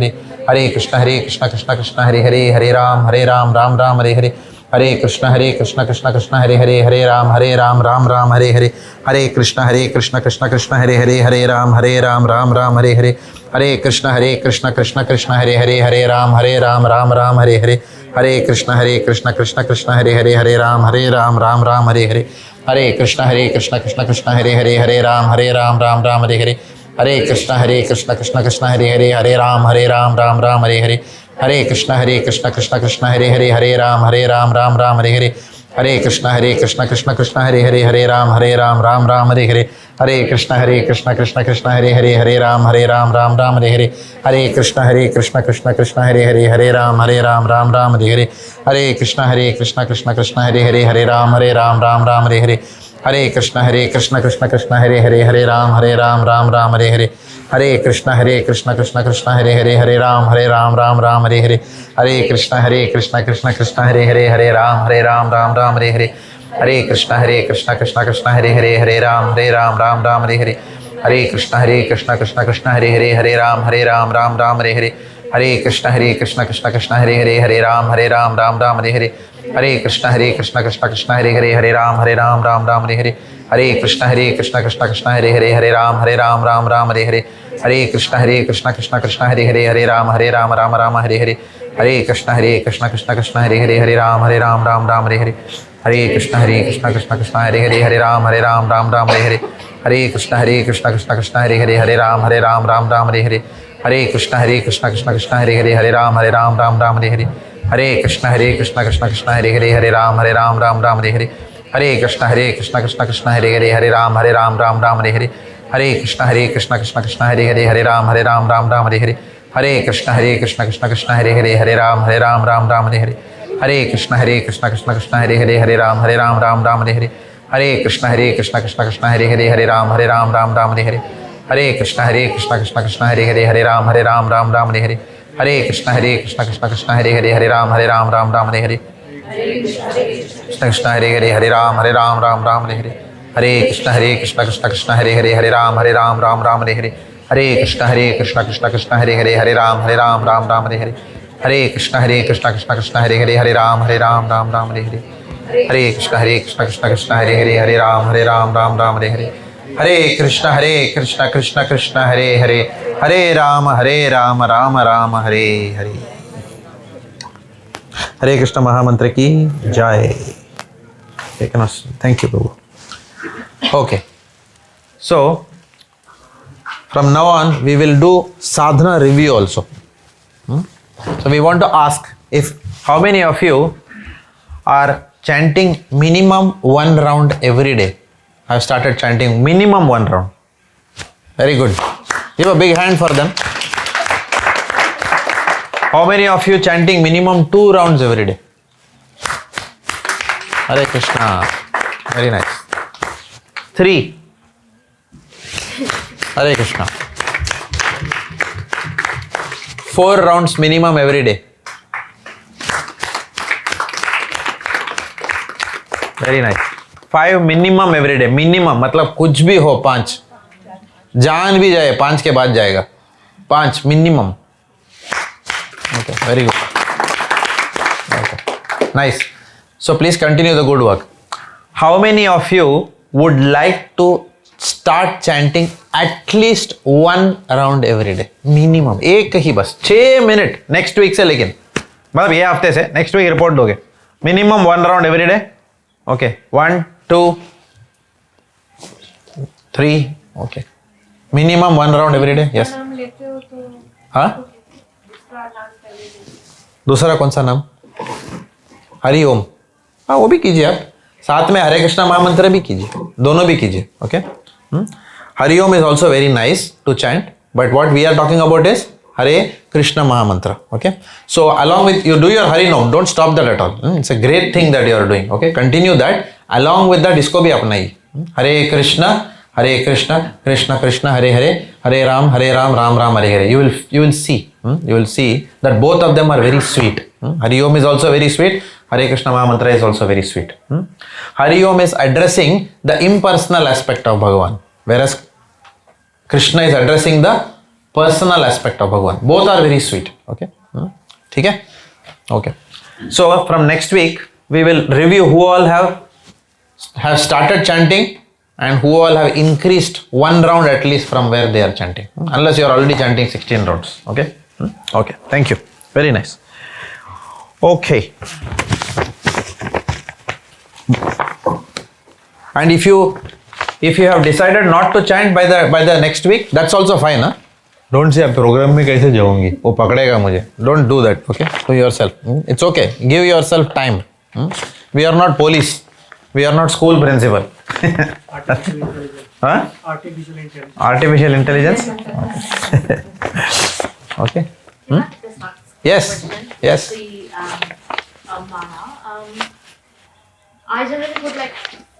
हरे कृष्ण कृष्ण कृष्ण हरे हरे, हरे राम राम राम हरे हरे, हरे कृष्ण कृष्ण कृष्ण हरे हरे, हरे राम राम राम हरे हरे, हरे कृष्ण कृष्ण कृष्ण हरे हरे, हरे राम राम राम हरे हरे, हरे कृष्ण कृष्ण कृष्ण हरे हरे, हरे राम राम राम हरे हरे, हरे कृष्ण कृष्ण कृष्ण हरे हरे, हरे राम राम राम हरे हरे, हरे कृष्ण कृष्ण कृष्ण हरे हरे, हरे राम राम राम हरे हरे, हरे कृष्ण कृष्ण कृष्ण हरे हरे, हरे राम राम राम हरे हरे, हरे कृष्ण कृष्ण कृष्ण हरे हरे, हरे राम राम राम हरे हरे, हरे कृष्ण कृष्ण कृष्ण हरे हरे, हरे राम राम राम हरे हरे, हरे कृष्ण कृष्ण कृष्ण हरे हरे, हरे राम राम राम हरे हरे, हरे कृष्ण कृष्ण कृष्ण हरे हरे, हरे राम राम राम हरे हरे, हरे कृष्ण कृष्ण कृष्ण हरे हरे, हरे राम राम राम हरे हरे, हरे कृष्ण कृष्ण कृष्ण हरे हरे, हरे राम राम राम हरे हरे, हरे कृष्ण कृष्ण कृष्ण हरे हरे, हरे राम राम राम हरे हरे, हरे कृष्ण कृष्ण कृष्ण हरे हरे, हरे राम राम राम हरे हरे, हरे कृष्ण कृष्ण कृष्ण हरे हरे, हरे राम राम राम हरे हरे, हरे कृष्ण कृष्ण कृष्ण हरे हरे, हरे राम राम राम हरे हरे, हरे कृष्ण कृष्ण कृष्ण हरे हरे, हरे राम राम राम हरे हरे, हरे कृष्ण कृष्ण कृष्ण हरे हरे, हरे राम राम राम हरे हरे, हरे कृष्ण कृष्ण कृष्ण हरे हरे, हरे राम राम राम हरे हरे, हरे कृष्ण कृष्ण कृष्ण हरे हरे, हरे राम राम राम हरे हरे, हरे कृष्ण कृष्ण कृष्ण हरे हरे, हरे राम राम राम हरे हरे, हरे कृष्ण कृष्ण कृष्ण हरे हरे, हरे राम राम राम हरे हरे, हरे कृष्ण कृष्ण कृष्ण हरे हरे, हरे राम राम राम हरे हरे, हरे कृष्ण कृष्ण कृष्ण हरे हरे, हरे राम राम राम हरे हरे, हरे कृष्ण कृष्ण कृष्ण हरे हरे, हरे Ram Ram Ram Hare Hare, Hare Krishna Krishna Krishna Hare Hare Hare Ram Ram Ram Hare Hare. Hare Krishna Krishna Krishna Hare Hare Hare Ram Ram Hare Hare. Hare Krishna Krishna Krishna Hare Hare Hare Ram Ram Hare Hare. Hare Krishna Krishna Krishna Hare Hare Hare Ram Ram Hare Hare. Hare Krishna Krishna Krishna Hare Hare Hare Ram Ram Hare Hare. Krishna Krishna Hare Hare Ram Ram Hare Hare. Hare Krishna Krishna Krishna Hare Hare Hare Ram Hare Hare. Hare Krishna Krishna Krishna Hare Hare Hare Ram Hare Hare. Hare Krishna Krishna Krishna Hare Hare Hare Ram Hare Hare. Hare Krishna Krishna Krishna Hare Hare Hare Ram Hare Hare. Hare Krishna Krishna Krishna Hare Hare Hare Ram Ram Hare Hare. Hare Krishna Mahamantra ki jai. Thank you, Prabhu. Okay. So, from now on, we will do sadhana review also. So, we want to ask if how many of you are chanting minimum 1 round every day. I have started chanting minimum 1 round. Very good. Give a big hand for them. How many of you chanting minimum 2 rounds every day? Hare Krishna. Very nice. 3. Hare Krishna. 4 rounds minimum every day. Very nice. 5 minimum every day. Minimum मतलब कुछ भी हो 5. जान भी जाए 5 के बाद जाएगा. 5 minimum. Okay, very good. Okay, nice. So please continue the good work. How many of you would like to start chanting at least 1 round every day? Minimum. एक ही बस 6 मिनट नेक्स्ट वीक से, लेकिन मतलब ये हफ्ते से नेक्स्ट वीक रिपोर्ट दोगे. Minimum 1 round every day. Okay 1 2 3. Okay minimum 1 round every day. Yes. हाँ दूसरा कौन सा नाम? हरि ओम. हाँ वो भी कीजिए आप. साथ में हरे कृष्णा महामंत्र भी कीजिए. दोनों भी कीजिए. Okay Hari Om is also very nice to chant, but what we are talking about is Hare Krishna mahamantra. Okay so along with you do your Hari Om. Don't stop that at all. It's a great thing that you are doing. Okay continue that along with that. इसको भी अपनाइए. हरे कृष्णा कृष्णा कृष्णा हरे हरे, हरे Ram Ram Ram Hare Hare. You will see that both of them are very sweet. Hari Om is also very sweet. Hare Krishna Mahamantra is also very sweet. Hari Om is addressing the impersonal aspect of Bhagavan, whereas Krishna is addressing the personal aspect of Bhagavan. Both are very sweet. Okay, ठीक है? Okay. So from next week we will review who all have started chanting and who all have increased 1 round at least from where they are chanting, unless you are already chanting 16 rounds. Okay. Okay, thank you. Very nice. Okay. And if you have decided not to chant by the next week, that's also fine. Huh? Don't say program में कैसे जाऊंगी, वो पकड़ेगा मुझे. Don't do that. Okay, to yourself. It's okay. Give yourself time. We are not police. We are not school principal. Artificial intelligence. Huh? Artificial intelligence. Artificial intelligence. Okay. Yes. Yes. I generally put like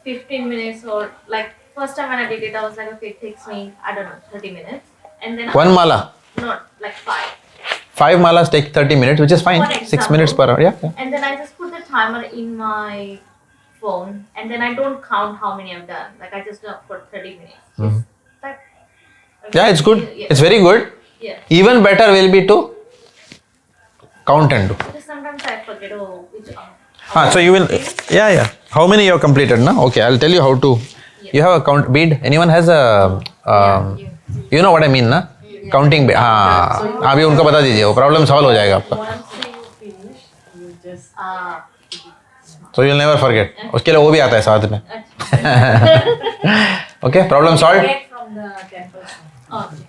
15 minutes or like first time when I did it, I was like, okay, it takes me, I don't know, 30 minutes. And then 1 mala. Not like 5. 5 malas take 30 minutes, which is fine. 6 minutes per hour. Yeah. And then I just put the timer in my phone and then I don't count how many I've done. Like I just do it for 30 minutes. Yeah, it's good. Yeah. It's very good. Yeah. Even better will be to count and do. Because sometimes I forget, which So you will, yeah. How many you have completed, na? Okay, I'll tell you how to. Yeah. You have a count bead. Anyone has a, you know what I mean, na? Counting bead. हाँ, अभी उनको बता दीजिए, वो problem solve हो जाएगा आपका. So you'll never forget. उसके लिए वो भी आता है साथ में. Okay, problem solved.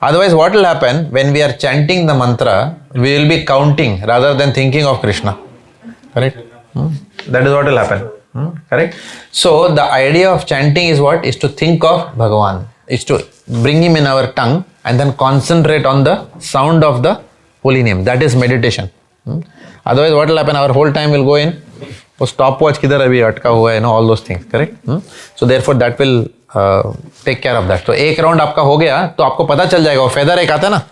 Otherwise, what will happen when we are chanting the mantra? We will be counting rather than thinking of Krishna. Correct? That is what will happen. Correct? So the idea of chanting is what? Is to think of Bhagavan. Is to bring him in our tongue and then concentrate on the sound of the holy name. That is meditation. Otherwise, what will happen? Our whole time will go in. वो stopwatch किधर अभी अटका हुआ है, all those things, correct? So therefore that will take care of that. तो एक round आपका हो गया तो आपको पता चल जाएगा. वो feather एक आता है ना,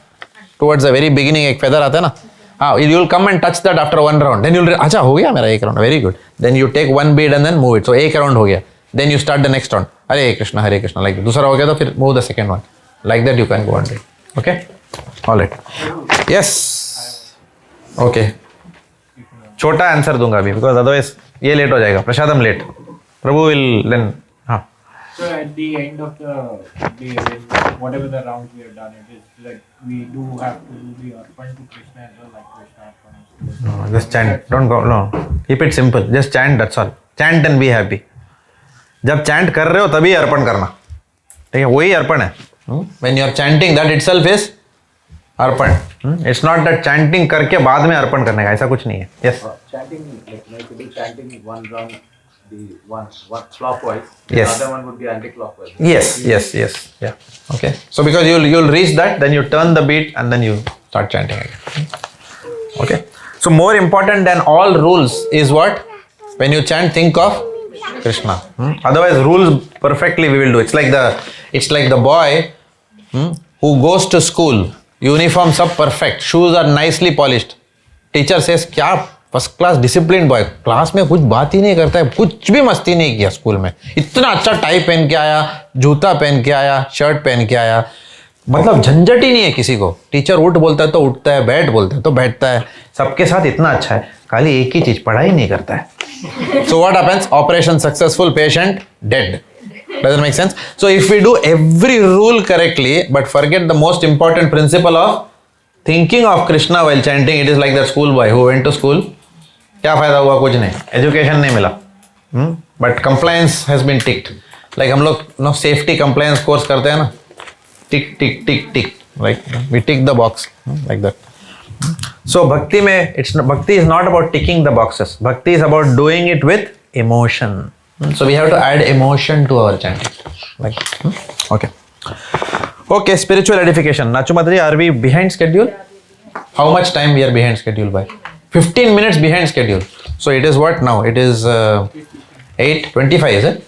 towards the very beginning एक feather आता है ना. हाँ, you will come and touch that after one round. Then you will, अच्छा हो गया मेरा एक round, very good. Then you take one bead and then move it. So एक round हो गया. Then you start the next round. Hare Krishna, like that. दूसरा हो गया तो फिर move the second one. Like that you can go on. Okay? All right. Yes. Okay. छोटा answer दूंगा अभी because otherwise ये लेट हो जाएगा. प्रसादम लेट. Prabhu will then. हाँ. So at the end of the day, whatever the rounds we have done, it is like we do have to do the arpan to Krishna as well, like Krishna arpan. No, just chant. Don't go. No. Keep it simple. Just chant. That's all. Chant and be happy. जब chant कर रहे हो तभी अर्पण करना. ठीक है, वही अर्पण है. When you are chanting, that itself is Arpan. It's not that chanting करके बाद में अर्पण करने का, ऐसा कुछ नहीं है. Yes. Chanting, like you do chanting one round, the one clockwise. Yes. The other one would be anti-clockwise. Yes. Yeah. Okay. So because you'll reach that, then you turn the beat and then you start chanting again. Okay. So more important than all rules is what? When you chant, think of Krishna. Otherwise, rules perfectly we will do. It's like the boy who goes to school. Uniform सब perfect. Shoes are nicely polished. Teacher says क्या first class disciplined boy. Class में कुछ बात ही नहीं करता है. कुछ भी मस्ती नहीं किया स्कूल में. इतना अच्छा टाई पहन के आया, जूता पहन के आया, शर्ट पहन के आया. मतलब झंझट ही नहीं है किसी को. टीचर उठ बोलता है तो उठता है, बैठ बोलता है तो बैठता है. सबके साथ इतना अच्छा है. खाली एक ही चीज, पढ़ाई नहीं करता है. So what happens? Operation successful, patient dead. Doesn't make sense? So if we do every rule correctly, but forget the most important principle of thinking of Krishna while chanting, it is like that schoolboy who went to school. क्या फायदा हुआ? कुछ नहीं. Education नहीं मिला. But compliance has been ticked. Like हम लोग safety compliance course करते हैं ना. Tick. Like we tick the box like that. So bhakti is not about ticking the boxes. Bhakti is about doing it with emotion. So we have to add emotion to our chanting. Like okay. Spiritual edification. Nachu Mataji, are we behind schedule? How much time we are behind schedule by? 15 minutes behind schedule. So it is what now? It is 8:25, is it?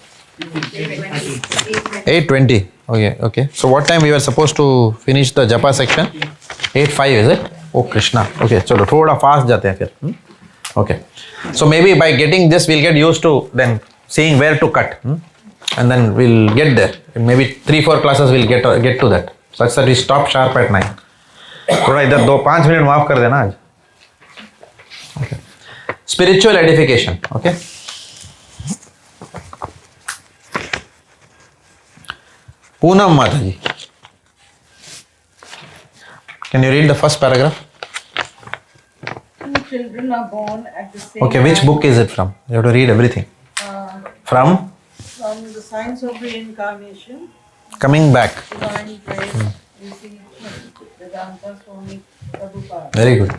8:20. Okay. So what time we were supposed to finish the japa section? 8:05, is it? Oh Krishna. Okay, चलो थोड़ा fast जाते हैं फिर. Okay. So maybe by getting this we'll get used to then seeing where to cut. And then we'll get there. Maybe 3-4 classes we'll get to that. Such that we stop sharp at 9. थोड़ा इधर 2-5 minute माफ कर देना आज. Okay. Spiritual edification. Okay. Poonam Mataji. Can you read the first paragraph? Two children are born at the same Okay, which time. book is it from? You have to read everything. From The Science of Reincarnation, Coming Back. Divine Grace, Vedanta Swami Prabhupada. Very good.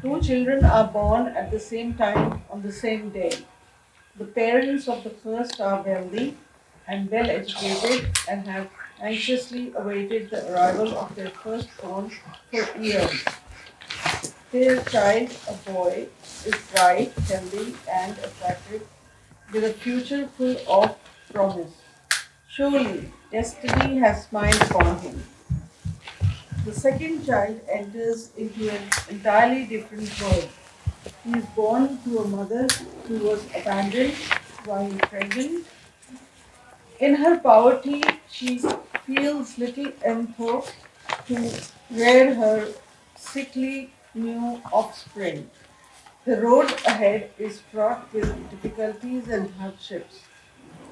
Two children are born at the same time on the same day. The parents of the first are wealthy and well educated and have anxiously awaited the arrival of their firstborn for years. Their child, a boy, is bright, healthy, and attractive, with a future full of promise. Surely, destiny has smiled upon him. The second child enters into an entirely different world. He is born to a mother who was abandoned while pregnant. In her poverty, she feels little empathy to rear her sickly new offspring. The road ahead is fraught with difficulties and hardships,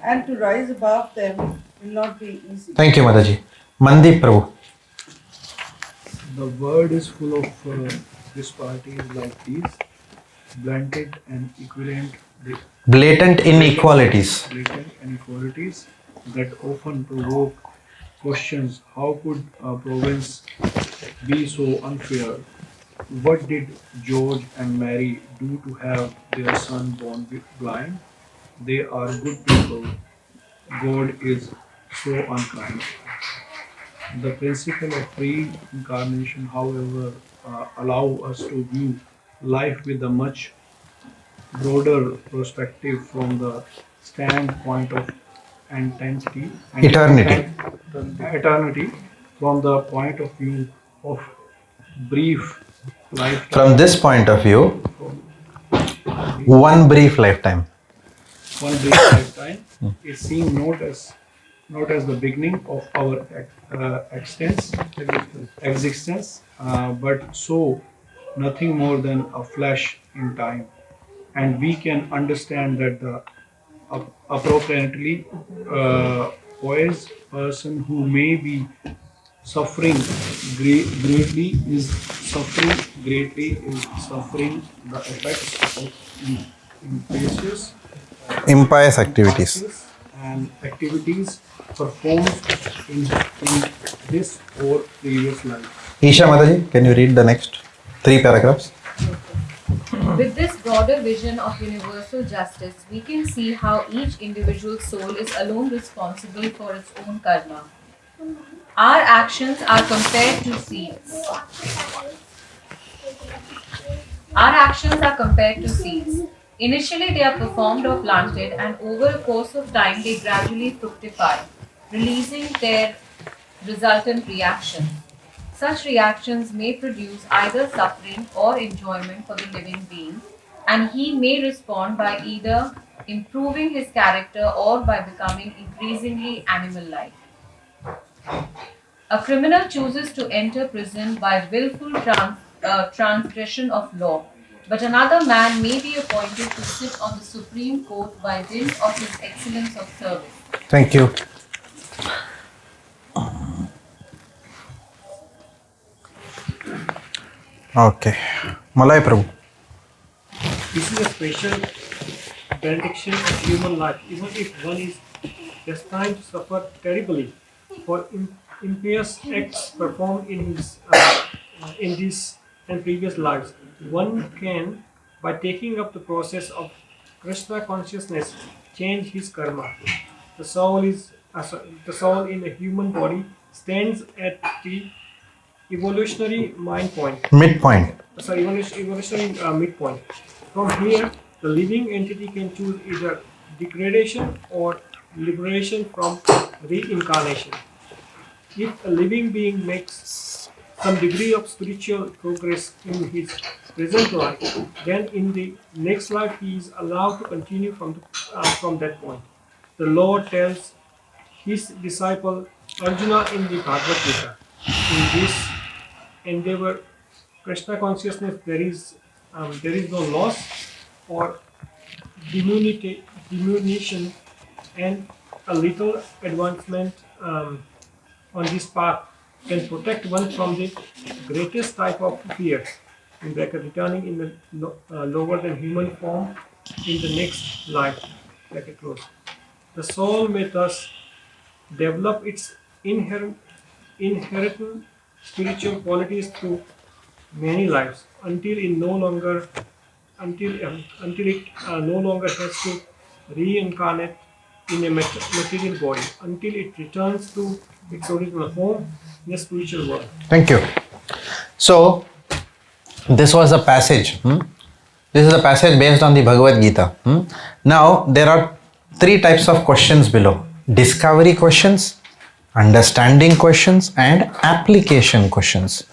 and to rise above them will not be easy. Thank you, Mataji. Mandeep Prabhu. The world is full of disparities like these, blunted and equivalent Blatant inequalities. blatant inequalities that often provoke questions. How could a province be so unfair? What did George and Mary do to have their son born blind? They are good people. God is so unkind. The principle of reincarnation, however, allow us to view life with a much broader perspective from the standpoint of intensity and Eternity. eternity, from the point of view of brief lifetime. From this point of view, one brief lifetime. One brief lifetime is seen not as the beginning of our existence, but so nothing more than a flash in time, and we can understand that the appropriately poised person who may be suffering greatly is suffering the effects of impious Impious activities. and activities performed in this or previous life. Isha Mataji, can you read the next 3 paragraphs? With this broader vision of universal justice, we can see how each individual soul is alone responsible for its own karma. Our actions are compared to seeds. Our actions are compared to seeds. Initially, they are performed or planted, and over a course of time, they gradually fructify, releasing their resultant reactions. Such reactions may produce either suffering or enjoyment for the living being, and he may respond by either improving his character or by becoming increasingly animal-like. A criminal chooses to enter prison by willful transgression of law, but another man may be appointed to sit on the Supreme Court by dint of his excellence of service. Thank you. Okay. Malay Prabhu. This is a special benediction of human life, even if one is destined to suffer terribly for impious acts performed in this and previous lives. One can, by taking up the process of Krishna consciousness, change his karma. The soul in a human body stands at the evolutionary Midpoint. evolutionary midpoint. From here, the living entity can choose either degradation or liberation from reincarnation. If a living being makes some degree of spiritual progress in his present life, then in the next life he is allowed to continue from that point. The Lord tells his disciple Arjuna in the Bhagavad Gita, in this endeavor, Krishna consciousness, there is no loss or diminution, and a little advancement on this path can protect one from the greatest type of fear, in bracket returning in the lower than human form in the next life, bracket close. The soul may thus develop its inherent spiritual qualities through many lives until it no longer has to reincarnate in a material body, until it returns to its original home in the spiritual world. Thank you. So, this was a passage. This is a passage based on the Bhagavad Gita. Now, there are 3 types of questions below: discovery questions, understanding questions, and application questions.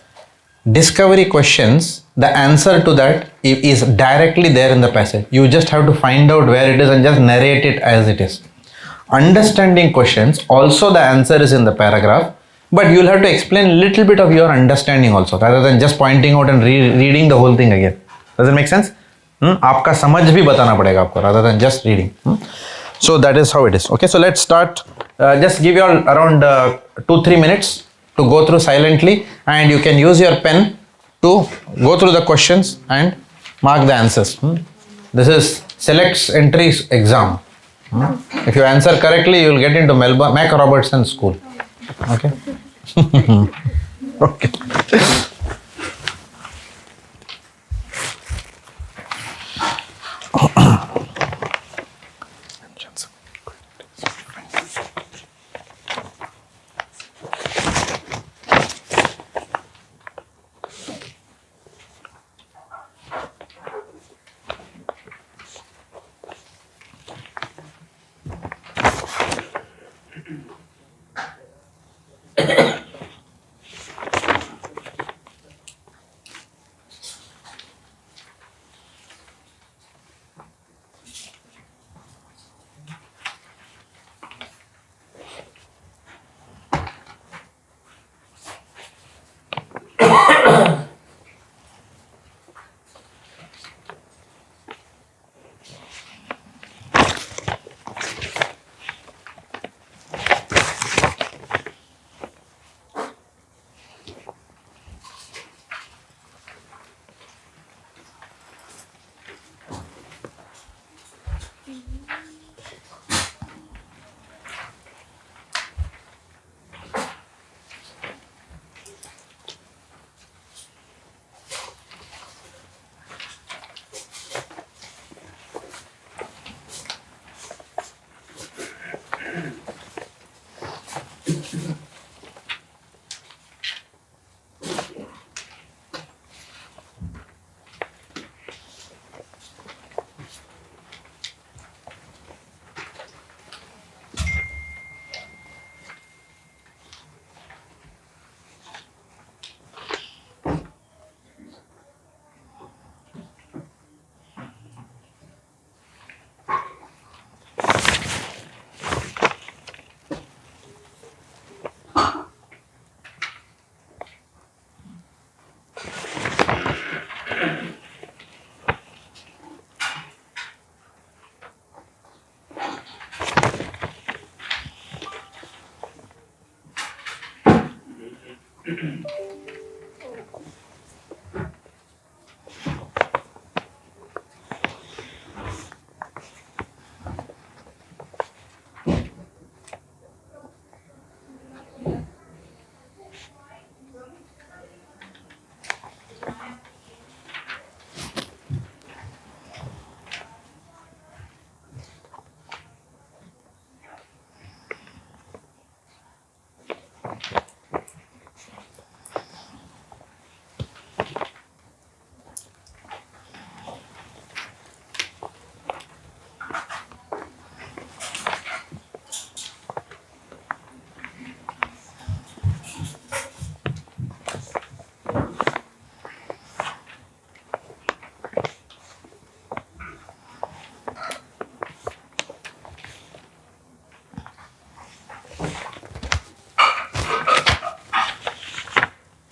Discovery questions, the answer to that is directly there in the passage. You just have to find out where it is and just narrate it as it is. Understanding questions, also the answer is in the paragraph, but you'll have to explain a little bit of your understanding also, rather than just pointing out and reading the whole thing again. Does it make sense? आपका समझ भी बताना पड़ेगा आपको, rather than just reading. So that is how it is. Okay, so let's start. Just give you all around 2-3 minutes to go through silently, and you can use your pen to go through the questions and mark the answers. This is selects entries exam. If you answer correctly, you will get into Melbourne Mac Robertson School. Okay. Okay.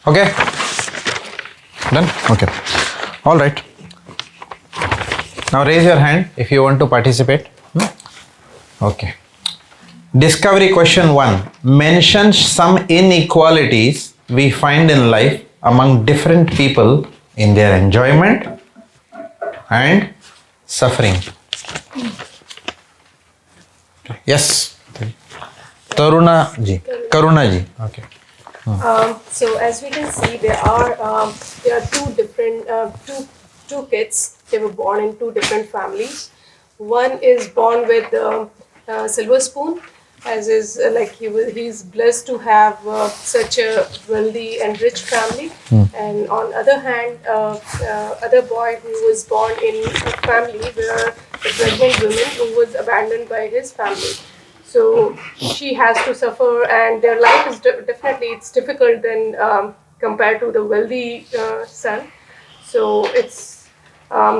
Okay? Done? Okay. All right. Now raise your hand if you want to participate. Okay. Discovery question 1. Mention some inequalities we find in life among different people in their enjoyment and suffering. Yes. Karuna ji. Okay. So as we can see, there are two different two kids. They were born in two different families. One is born with silver spoon, as is he's blessed to have such a wealthy and rich family. And on other hand, other boy who was born in a family where the pregnant woman who was abandoned by his family. So she has to suffer, and their life is definitely it's difficult than compared to the wealthy son. So it's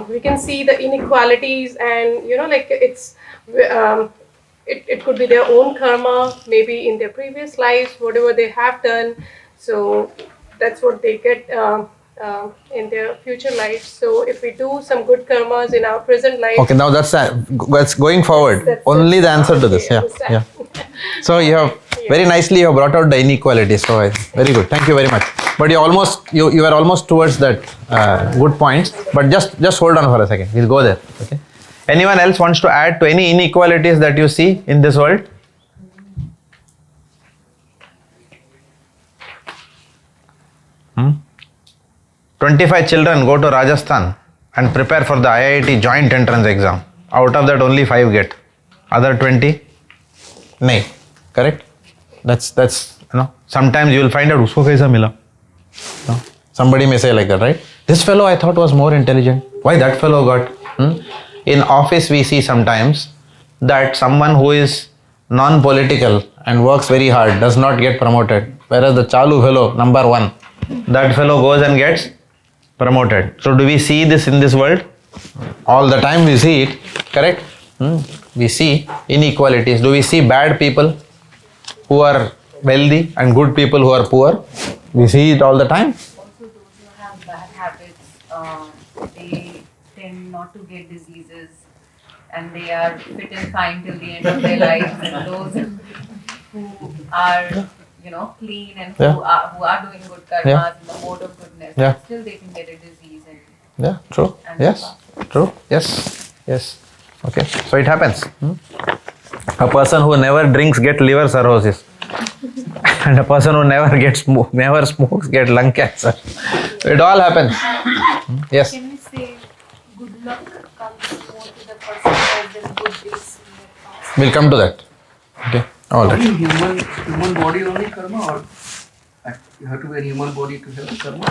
we can see the inequalities, and it's it could be their own karma, maybe in their previous lives, whatever they have done. So that's what they get in their future lives. So if we do some good karmas in our present life. Okay, now that's going forward. Only the answer to this. Yeah. So you have very nicely you have brought out the inequality. So very good. Thank you very much. But you are almost towards that good points. But just hold on for a second. We'll go there. Okay. Anyone else wants to add to any inequalities that you see in this world? 25 children go to Rajasthan and prepare for the IIT joint entrance exam. Out of that, only 5 get. Other 20, nay. Correct? That's sometimes you will find out usko kaisa mila. Somebody may say like that, right? This fellow I thought was more intelligent. Why that fellow got? In office we see sometimes that someone who is non-political and works very hard does not get promoted, whereas the chalu fellow, number 1, that fellow goes and gets promoted. So do we see this in this world? All the time we see it, correct? We see inequalities. Do we see bad people who are wealthy and good people who are poor? We see it all the time. Also, those who have bad habits, they tend not to get diseases, and they are fit and fine till the end of their lives. And those who are clean and who are doing good karmas in the mode of goodness, still they can get a disease. True. Yes. True. Yes. Okay. So it happens. A person who never drinks get liver cirrhosis, and a person who never smokes get lung cancer. It all happens. Yes. Can we say good luck comes more to the person who has done good deeds in the past? We'll come to that. Okay. All right. Human body only karma, or you have to be a human body to have karma?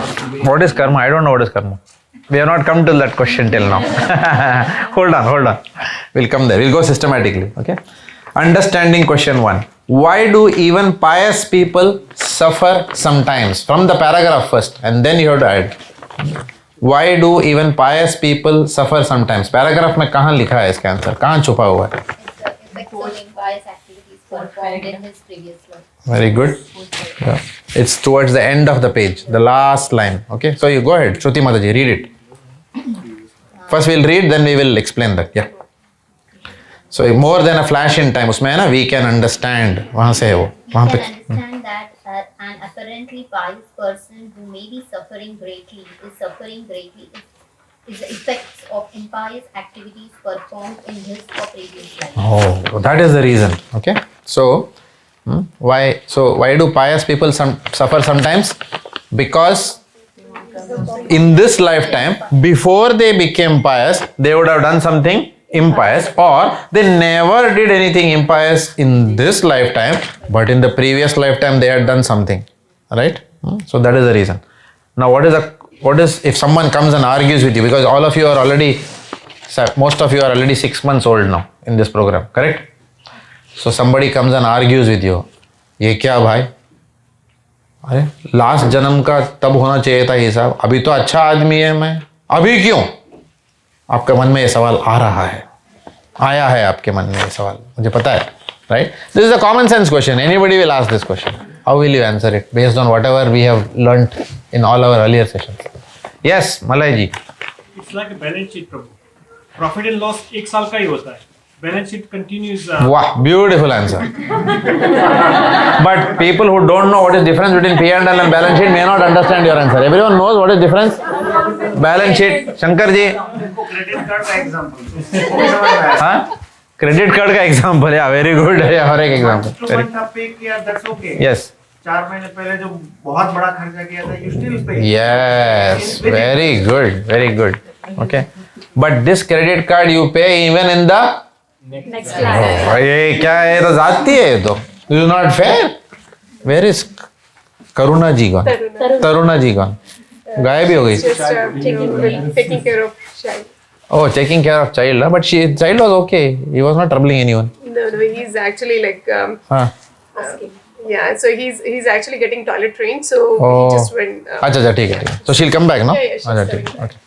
What is karma? I don't know what is karma. We have not come to that question till now. Hold on. We'll come there. We'll go systematically. Okay. Understanding question 1. Why do even pious people suffer sometimes? From the paragraph first, and then you have to add. Why do even pious people suffer sometimes? Paragraph में कहाँ लिखा है इसका answer? कहाँ छुपा हुआ है? Effects of impious activities performed in his previous life. Very good. Yeah. It's towards the end of the page, the last line. Okay. So you go ahead, Shruti Mataji, read it. First we'll read, then we will explain that. Yeah. So more than a flash in time, उसमें है ना, we can understand. वहाँ से है वो. वहाँ पे. Understand that an apparently pious person who may be suffering greatly is the effects of impious activities performed in his or previous life. Oh, that is the reason. Okay. So why do pious people suffer sometimes? Because in this lifetime, before they became pious, they would have done something impious, or they never did anything impious in this lifetime, but in the previous lifetime they had done something. Right? So that is the reason. Now what is if someone comes and argues with you, because all of you are already, most of you are already 6 months old now in this program, correct? So somebody comes and argues with you. ये क्या भाई? अरे last जन्म का तब होना चाहिए था हिसाब, अभी तो अच्छा आदमी है मैं, अभी क्यों? आपके मन में ये सवाल आया है आपके मन में ये सवाल, मुझे पता है, right? This is a common sense question. Anybody will ask this question. How will you answer it based on whatever we have learnt in all our earlier sessions? Yes, Malay ji. It's like a balance sheet, Prabhu. Profit and loss 1 साल का ही होता है. Balance sheet continues. Wow, beautiful answer. But people who don't know what is difference between P&L and balance sheet may not understand your answer. Everyone knows what is difference? Balance sheet. Shankar ji. Credit card का example. हाँ? Credit card का example. Yeah, very good. Yeah, और एक example. पे किया, that's okay. Yes. 4 महीने पहले जो बहुत बड़ा खर्चा किया था, you still pay. Yes, very good, very good. Okay. But this credit card you pay even in the Next class. Oh, ये क्या है? ये तो जाती है ये तो. This is not fair. Where is Karuna ji gone? Taruna ji gone. गायब ही हो गई. Just taking care of child. Oh, taking care of child, but child was okay. He was not troubling anyone. No, he's actually like asking. Yeah, so he's actually getting toilet trained, so he just went. अच्छा ठीक है. So she'll come back, no? Yeah, she's अच्छा ठीक. Okay.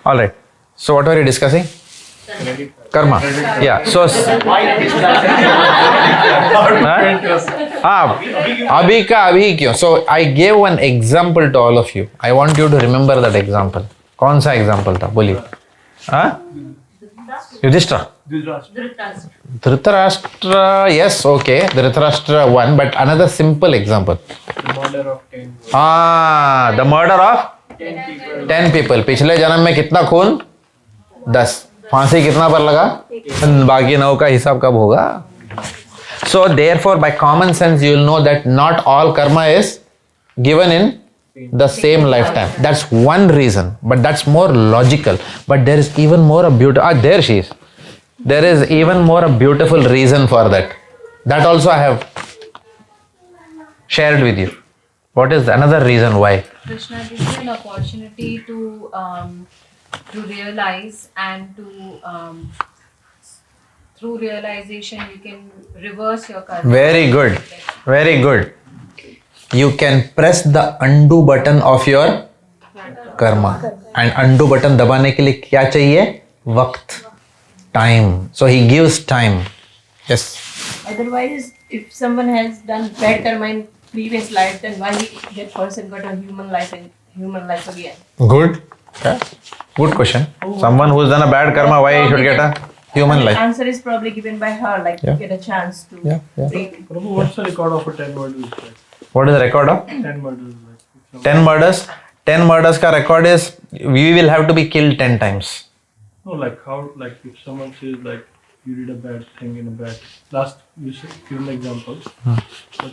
All right. So what were you discussing? Karma. Yeah. So. अभी क्यों? So I gave one example to all of you. I want you to remember that example. कौन सा example था? बोलिए. हाँ? Yudhishthira. Dhritarashtra, yes, okay. Dhritarashtra one, but another simple example. The murder of 10. The murder of 10 people. पिछले जन्म में कितना खून? 10. फांसी कितना पर लगा? बाकी 9 का हिसाब कब होगा? So therefore, by common sense, you will know that not all karma is given in the same lifetime. That's one reason, but that's more logical. But there is even more a beautiful. There she is. There is even more a beautiful reason for that. That also I have shared with you. What is another reason why? Krishna gives you an opportunity to realize, and to through realization you can reverse your karma. Very good. Very good. You can press the undo button of your karma. And undo button दबाने के लिए क्या चाहिए? वक्त. Time. So he gives time. Yes. Otherwise, if someone has done bad karma in previous life, then why that person got a human life again? Good. Yeah. Good question. Someone who's done a bad karma, why he should get a human life? The answer is probably given by her, like to get a chance to break. Prabhu, what's the record of a 10 murders? What is the record of? 10 murders. 10 murders. 10 murders ka record is we will have to be killed 10 times. No, like how, like if someone says like you did a bad thing in a bad. Last you said, give an example. But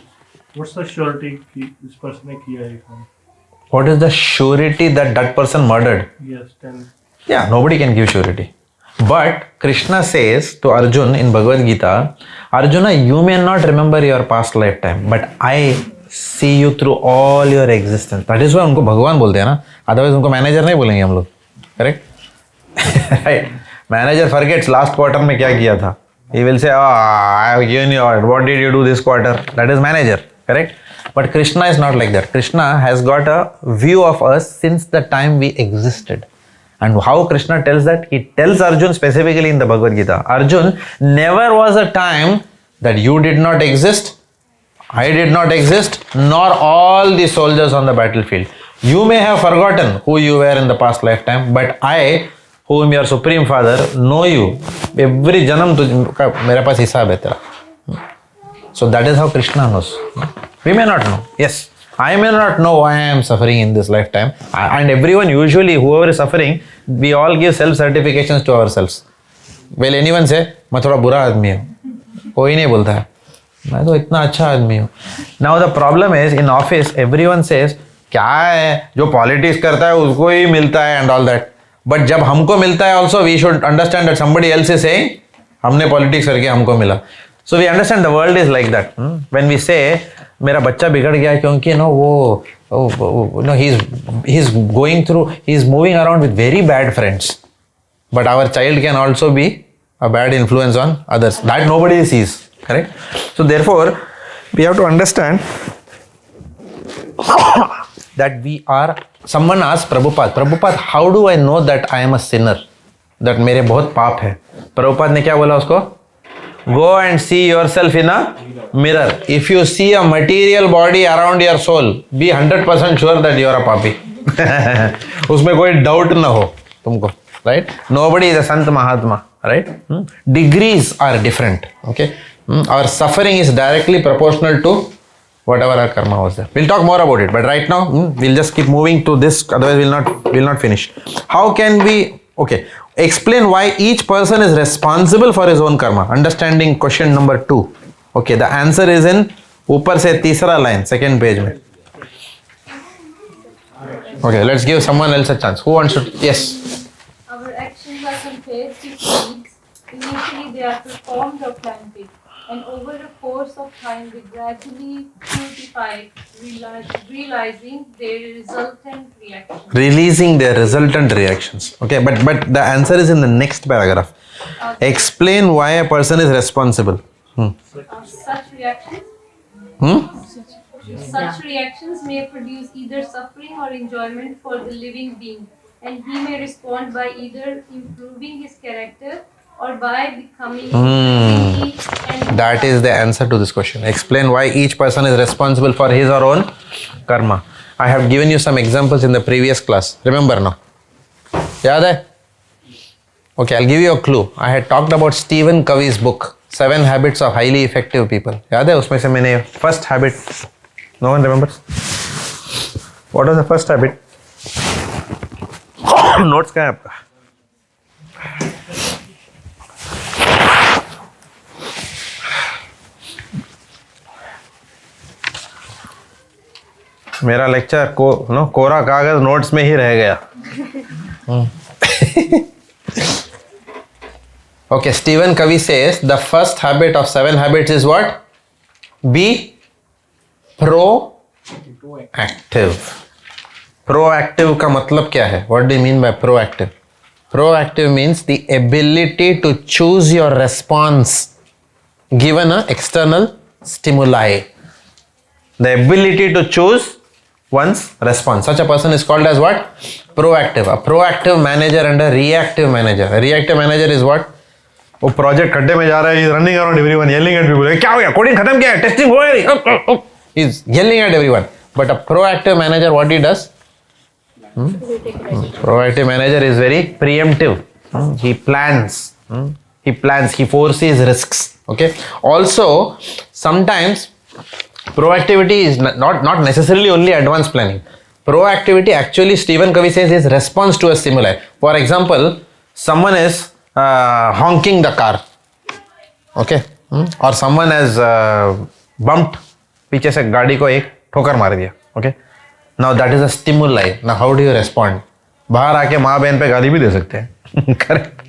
what's the surety this person ne kiya hai? What is the surety that that person murdered? Yes, 10. Yeah, nobody can give surety. But Krishna says to Arjun in Bhagavad Gita, Arjuna, you may not remember your past lifetime, but I see you through all your existence. That is why उनको भगवान बोलते हैं ना. Otherwise उनको manager नहीं बोलेंगे हम लोग. Correct? Right. Manager forgets last quarter में क्या किया था. He will say, I have given you what did you do this quarter? That is manager. Correct? But Krishna is not like that. Krishna has got a view of us since the time we existed. And how Krishna tells that? He tells Arjun specifically in the Bhagavad Gita. Arjun, never was a time that you did not exist, I did not exist, nor all the soldiers on the battlefield. You may have forgotten who you were in the past lifetime, but I, whom your Supreme Father, know you. Every janam मेरे पास हिसाब है तेरा. So that is how Krishna knows. We may not know. Yes. I may not know why I am suffering in this lifetime. And everyone, usually, whoever is suffering, we all give self-certifications to ourselves. Will anyone say, मैं थोड़ा बुरा आदमी हूँ? कोई नहीं बोलता है. मैं तो इतना अच्छा आदमी हूँ. Now the problem is, in office, everyone says, क्या है? जो politics करता है उसको ही मिलता है and all that. But जब हमको मिलता है also, we should understand that somebody else is saying, हमने politics करके हमको मिला. So we understand the world is like that. When we say, मेरा बच्चा बिगड़ गया क्योंकि नो वो no he is going through, he is moving around with very bad friends, but our child can also be a bad influence on others. That nobody sees. Correct? So therefore we have to understand that we are. Someone asked Prabhupada, how do I know that I am a sinner? That मेरे बहुत पाप है. Prabhupada ने क्या बोला उसको? Go and see yourself in a mirror. If you see a material body around your soul, be 100% sure that you are a papi. उसमें कोई doubt ना हो तुमको, right? Nobody is a Sant Mahatma, right? Degrees are different, okay? Our suffering is directly proportional to whatever our karma was there. We'll talk more about it, but right now we'll just keep moving to this, otherwise we'll not finish. How can we, okay, explain why each person is responsible for his own karma? Understanding question number 2. Okay, the answer is in ऊपर से तीसरा line, second page में. Okay, let's give someone else a chance. Who wants to? Yes. Our actions are compared to seeds. Initially, they are performed or planted, and over the course of time, they gradually fructify, realizing their resultant reactions. Releasing their resultant reactions. Okay, but the answer is in the next paragraph. Explain why a person is responsible. Such reactions. Such reactions may produce either suffering or enjoyment for the living being, and he may respond by either improving his character or by becoming That is the answer to this question. Explain why each person is responsible for his or own karma. I have given you some examples in the previous class. Remember now? Yaad hai? Okay, I'll give you a clue. I had talked about Stephen Covey's book, 7 Habits of Highly Effective People. याद है उसमें से मैंने first habit, no one remembers? What was the first habit? Notes कहाँ है आपका? मेरा lecture कोरा कागज नोट्स में ही रह गया. Okay, Stephen Covey says the first habit of 7 habits is what? Be proactive. Proactive का मतलब क्या है? What do you mean by proactive? Proactive means the ability to choose your response given an external stimuli. The ability to choose one's response. Such a person is called as what? Proactive. A proactive manager and a reactive manager. A reactive manager is what? वो project खड्डे में जा रहा है, running around everyone, yelling at people, क्या हो गया, coding खत्म किया है, टेस्टिंग हो गई, is yelling at everyone. But a proactive manager what he does? Proactive manager is very preemptive. He plans. He foresees risks. Okay. Also, sometimes proactivity is not necessarily only advanced planning. Proactivity actually, Stephen Covey says, is response to a stimuli. For example, someone is honking the car, okay, or someone has bumped, पीछे से गाड़ी को एक ठोकर मार दिया, okay. Now that is a stimuli. Now how do you respond? बाहर आके माँ बहन पे गाली भी दे सकते हैं, correct,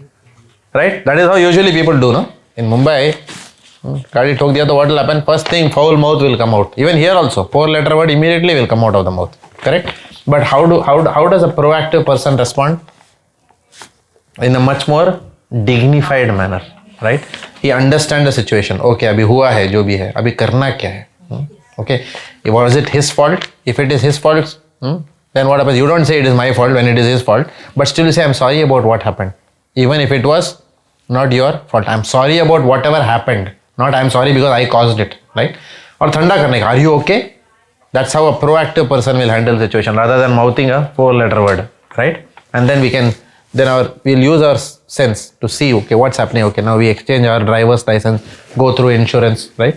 right? That is how usually people do, no? In Mumbai, गाड़ी ठोक दिया तो what will happen? First thing, foul mouth will come out. Even here also, 4-letter word immediately will come out of the mouth, correct? But how does a proactive person respond? In a much more dignified manner, right? He understands the situation. Okay, अभी हुआ है जो भी है, अभी करना क्या है? Okay, was it his fault? If it is his fault, then what happens? You don't say it is my fault when it is his fault, but still you say I'm sorry about what happened, even if it was not your fault. I'm sorry about whatever happened, not I'm sorry because I caused it, right? और ठंडा करने का, are you okay? That's how a proactive person will handle the situation rather than mouthing a 4-letter word, right? And then we'll use our sense to see, okay, what's happening. Okay, now we exchange our driver's license, go through insurance, right?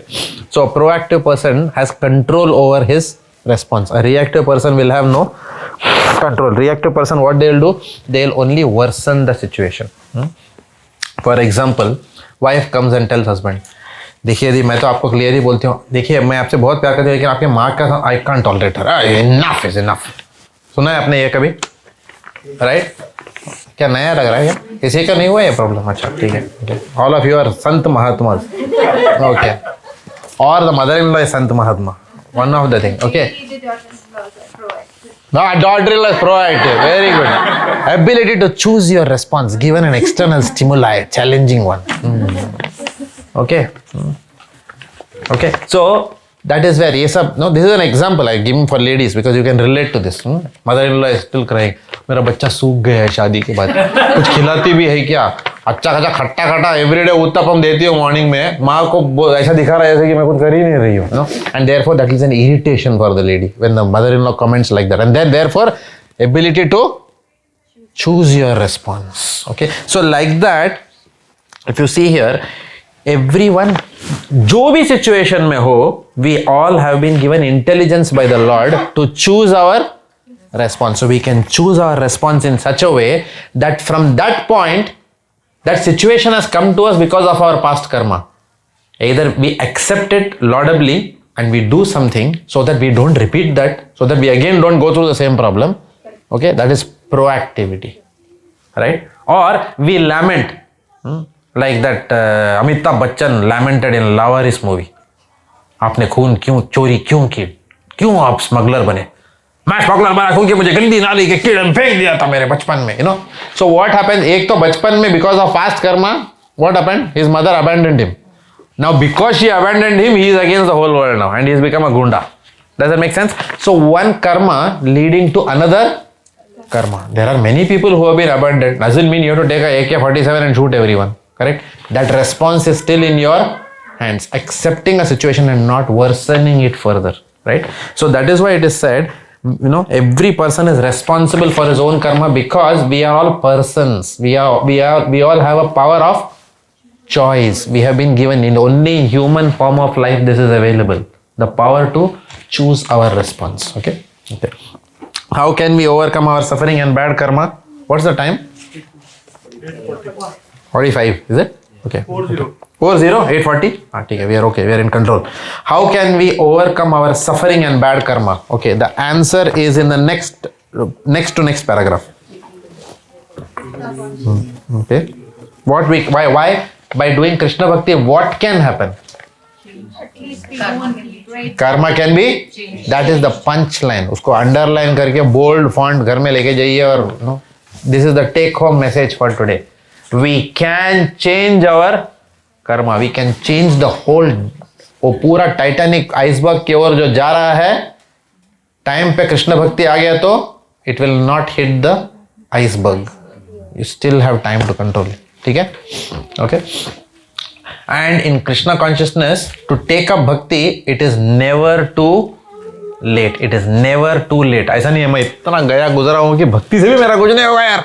So a proactive person has control over his response. A reactive person will have no control. Reactive person, what they'll do, they'll only worsen the situation. For example, wife comes and tells husband, देखिए यदि मैं तो आपको clearly बोलती हूँ, देखिए मैं आपसे बहुत प्यार करती हूँ, लेकिन आपके माँ का I can't tolerate her, enough is enough. सुना है आपने ये कभी, राइट? क्या नया लग रहा है क्या? किसी का नहीं हुआ ये प्रॉब्लम? अच्छा ठीक है. All of you are sant mahatmas, okay, और the mother in law is sant mahatma, one of the thing, okay. Daughter-in-law is proactive, very good. Ability to choose your response given an external stimuli, challenging one. Okay. Okay, so That is where ये सब, no, this is an example I give for ladies because you can relate to this. Mother-in-law is still crying. मेरा बच्चा सूख गया है शादी के बाद. कुछ खिलाती भी है क्या? अच्छा खासा खट्टा खट्टा एवरीडे उत्तपम देती हो मॉर्निंग में. माँ को ऐसा दिखा रहा है जैसे कि मैं कुछ कर ही नहीं रही हूँ. No? And therefore that is an irritation for the lady when the mother-in-law comments like that. And then therefore ability to choose your response. Okay. So like that, if you see here, everyone, जो भी situation में हो, we all have been given intelligence by the Lord to choose our response. So we can choose our response in such a way that from that point, that situation has come to us because of our past karma. Either we accept it laudably and we do something so that we don't repeat that, so that we again don't go through the same problem. Okay, that is proactivity, right? Or we lament. Like that Amitabh Bachchan lamented in Lawaris movie. आपने खून क्यों चोरी क्यों की? क्यों आप smuggler बने? मैं स्मगलर बना क्योंकि मुझे गंदी नाली के कीड़े में फेंक दिया था मेरे बचपन में, you know. So what happened? एक तो बचपन में because of past karma, what happened? His mother abandoned him. Now because she abandoned him, he is against the whole world now and he has become a gunda. Does that make sense? So one karma leading to another karma. There are many people who have been abandoned. Doesn't mean you have to take a AK-47 and shoot everyone. Correct? That response is still in your hands. Accepting a situation and not worsening it further. Right? So that is why it is said, you know, every person is responsible for his own karma because we are all persons. We all have a power of choice. We have been given in only human form of life. This is available. The power to choose our response. Okay? Okay. How can we overcome our suffering and bad karma? What's the time? 45, is it? Okay. 40. 840? Okay, we are okay. We are in control. How can we overcome our suffering and bad karma? Okay, the answer is in the next to paragraph. Okay. Why? By doing Krishna Bhakti, what can happen? Karma can be. That is the punchline. उसको underline करके bold font घर में लेके जाइए और no. This is the take home message for today. We can change our karma. We can change the whole. वो पूरा Titanic iceberg की ओर जो जा रहा है, टाइम पे कृष्ण भक्ति आ गया तो it will not hit the iceberg. You still have time to control it. ठीक है? Okay. And in Krishna consciousness, to take up bhakti, it is never too late. It is never too late. ऐसा नहीं है मैं इतना गया गुजरा हूँ कि भक्ति से भी मेरा कुछ नहीं होगा यार.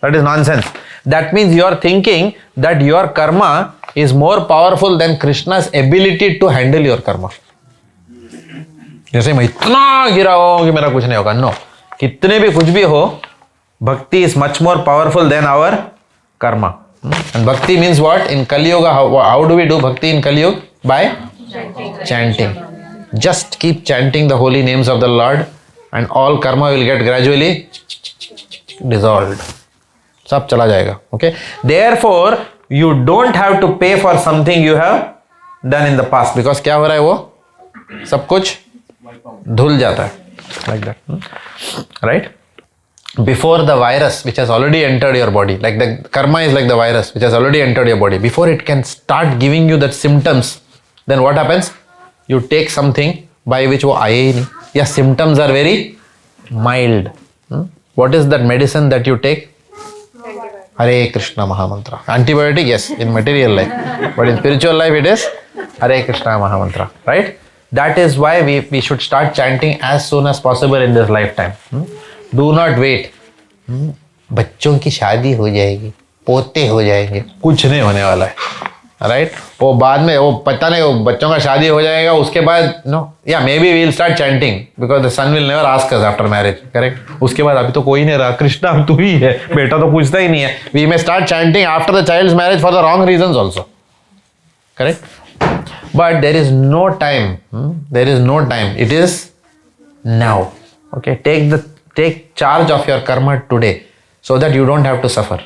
That is nonsense. That means you are thinking that your karma is more powerful than Krishna's ability to handle your karma. जैसे मैं इतना गिरा हूँ कि मेरा कुछ नहीं होगा. No. कितने भी कुछ भी हो, bhakti is much more powerful than our karma. And bhakti means what? In Kali Yuga, how do we do bhakti in Kali Yuga? By chanting. Just keep chanting the holy names of the Lord and all karma will get gradually dissolved. सब चला जाएगा. Okay? Therefore, you don't have to pay for something you have done in the past. Because क्या हो रहा है वो? सब कुछ धुल जाता है. Like that. Right? Before the virus which has already entered your body, like the karma is like the virus which has already entered your body, before it can start giving you that symptoms, then what happens? You take something by which wo aaye hi nahi. Yeah, symptoms are very mild. What is that medicine that you take? Hare Krishna Mahamantra. Antibiotic, yes, in material life, but in spiritual life it is Hare Krishna Mahamantra, right? That is why we should start chanting as soon as possible in this lifetime. Do not wait. बच्चों की शादी हो जाएगी, पोते हो जाएंगे, कुछ नहीं होने वाला है. Right? वो बाद में वो पता नहीं वो बच्चों का शादी हो जाएगा उसके बाद no, yeah, maybe we'll start chanting because the son will never ask us after marriage. Correct? उसके बाद अभी तो कोई नहीं रहा, कृष्णा तू ही है, बेटा तो पूछता ही नहीं है. We may start chanting after the child's marriage for the wrong reasons also. Correct? But there is no time. There is no time. It is now. Okay? Take charge of your karma today so that you don't have to suffer.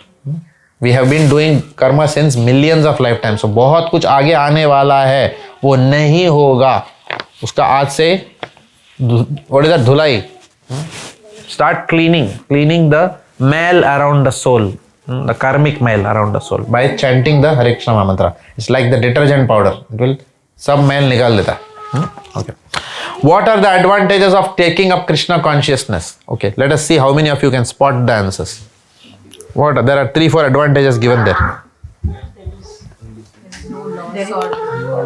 We have been doing karma since millions of lifetimes. So बहुत कुछ आगे आने वाला है, वो नहीं होगा. उसका आज से what is that? धुलाई. Start cleaning the mail around the soul, the karmic mail around the soul by chanting the Hare Krishna mantra. It's like the detergent powder. It will सब मैल निकाल देता है. Okay. What are the advantages of taking up Krishna consciousness? Okay, let us see how many of you can spot the answers. There are 3-4 advantages given there.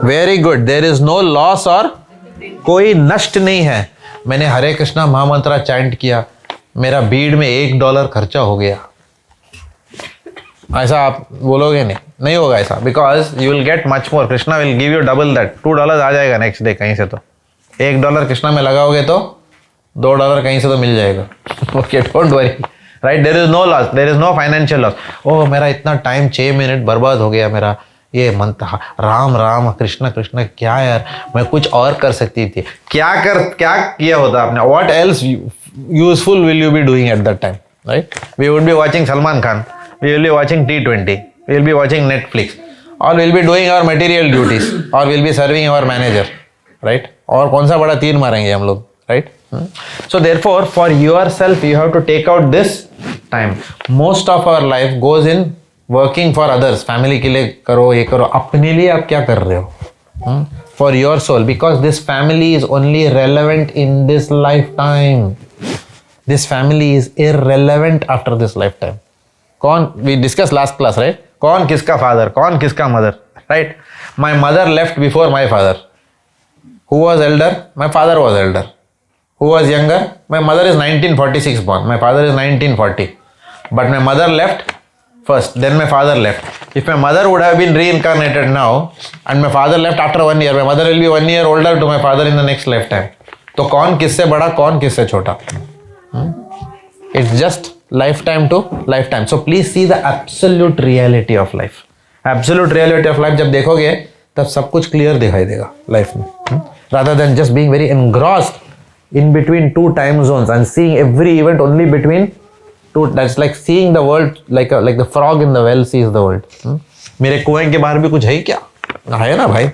Very good. There is no loss और कोई नष्ट नहीं है. मैंने हरे Krishna महामंत्रा chant किया, मेरा भीड़ में $1 खर्चा हो गया. ऐसा आप बोलोगे नहीं होगा ऐसा, because you will get much more. Krishna will give U double that. $2 आ जाएगा नेक्स्ट डे कहीं से. तो $1 कृष्णा में लगाओगे तो $2 कहीं से तो मिल जाएगा. Okay, don't worry, right. There is no loss, there is no financial loss. Oh, मेरा इतना टाइम 6 मिनट बर्बाद हो गया, मेरा ये मंत्र राम राम कृष्ण कृष्ण, क्या यार, मैं कुछ और कर सकती थी. क्या किया होता आपने? What else useful will you be doing at that time, right? We would be watching Salman Khan, we will be watching T20, we will be watching Netflix, or we will be doing our material duties, or we will be serving our manager, right? और कौन सा बड़ा तीर मारेंगे हम लोग, right? So therefore, for yourself, you have to take out this time. Most of our life goes in working for others. Family के लिए करो, ये करो. अपने लिए आप क्या कर रहे हो? For your soul, because this family is only relevant in this lifetime. This family is irrelevant after this lifetime. कौन, we discussed last class, right? कौन किसका father, कौन किसका mother, right? My mother left before my father. Who was elder? My father was elder. Who was younger? My mother is 1946 born. My father is 1940. But my mother left first, then my father left. If my mother would have been reincarnated now and my father left after 1 year, my mother will be 1 year older to my father in the next lifetime. तो कौन किससे बड़ा, कौन किससे छोटा? It's just lifetime to lifetime. So please see the absolute reality of life. Absolute reality of life जब देखोगे तब सब कुछ क्लियर दिखाई देगा लाइफ में. Rather than just being very engrossed in between 2 time zones and seeing every event only between 2. That's like seeing the world like the frog in the well sees the world. मेरे कुएं के बाहर भी कुछ है क्या? है ना भाई.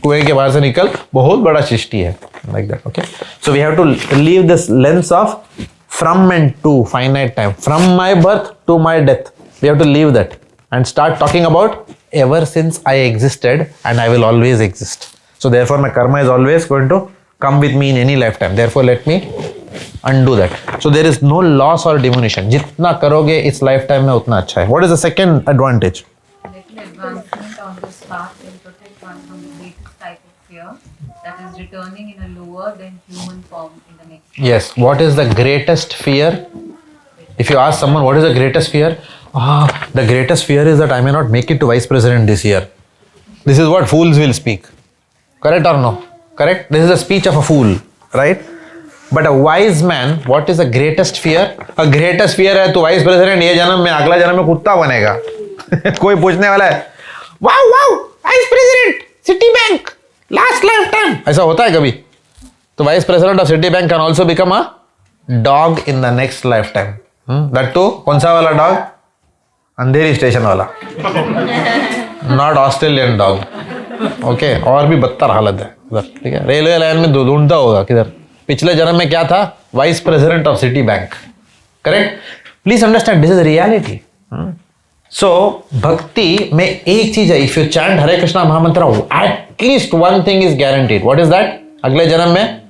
कुएं के बाहर से निकल, बहुत बड़ा सृष्टि है. Like that. Okay. So we have to leave this lens of from and to finite time, from my birth to my death. We have to leave that and start talking about ever since I existed and I will always exist. So therefore my karma is always going to come with me in any lifetime. Therefore let me undo that. So there is no loss or diminution. जितना करोगे इस lifetime में उतना अच्छा है. What is the second advantage? Little advancement on this path will protect one from the greatest type of fear, that is returning in a lower than human form in the next life. Yes. What is the greatest fear? If you ask someone what is the greatest fear, the greatest fear is that I may not make it to vice president this year. This is what fools will speak. Correct or no? Correct? This is the speech of a fool, right? But a wise man, what is the greatest fear? A greatest fear है तो vice president ये जन्म में, अगला जन्म में कुत्ता बनेगा. कोई पूछने वाला है, wow, vice president, Citibank, last lifetime. ऐसा होता है कभी? तो vice president of Citibank can also become a dog in the next lifetime. That too, कौन सा वाला dog? अंधेरी स्टेशन वाला. Not Australian dog. Okay, और भी बदतर हालत है उधर. ठीक है, रेलवे लाइन में ढूंढता होगा किधर. पिछले जन्म में क्या था? Vice president of Citibank. Correct? Please understand, this is reality. So भक्ति में एक चीज है, if you chant Hare Krishna mahamantra, at least one thing is guaranteed. What is that? अगले जन्म में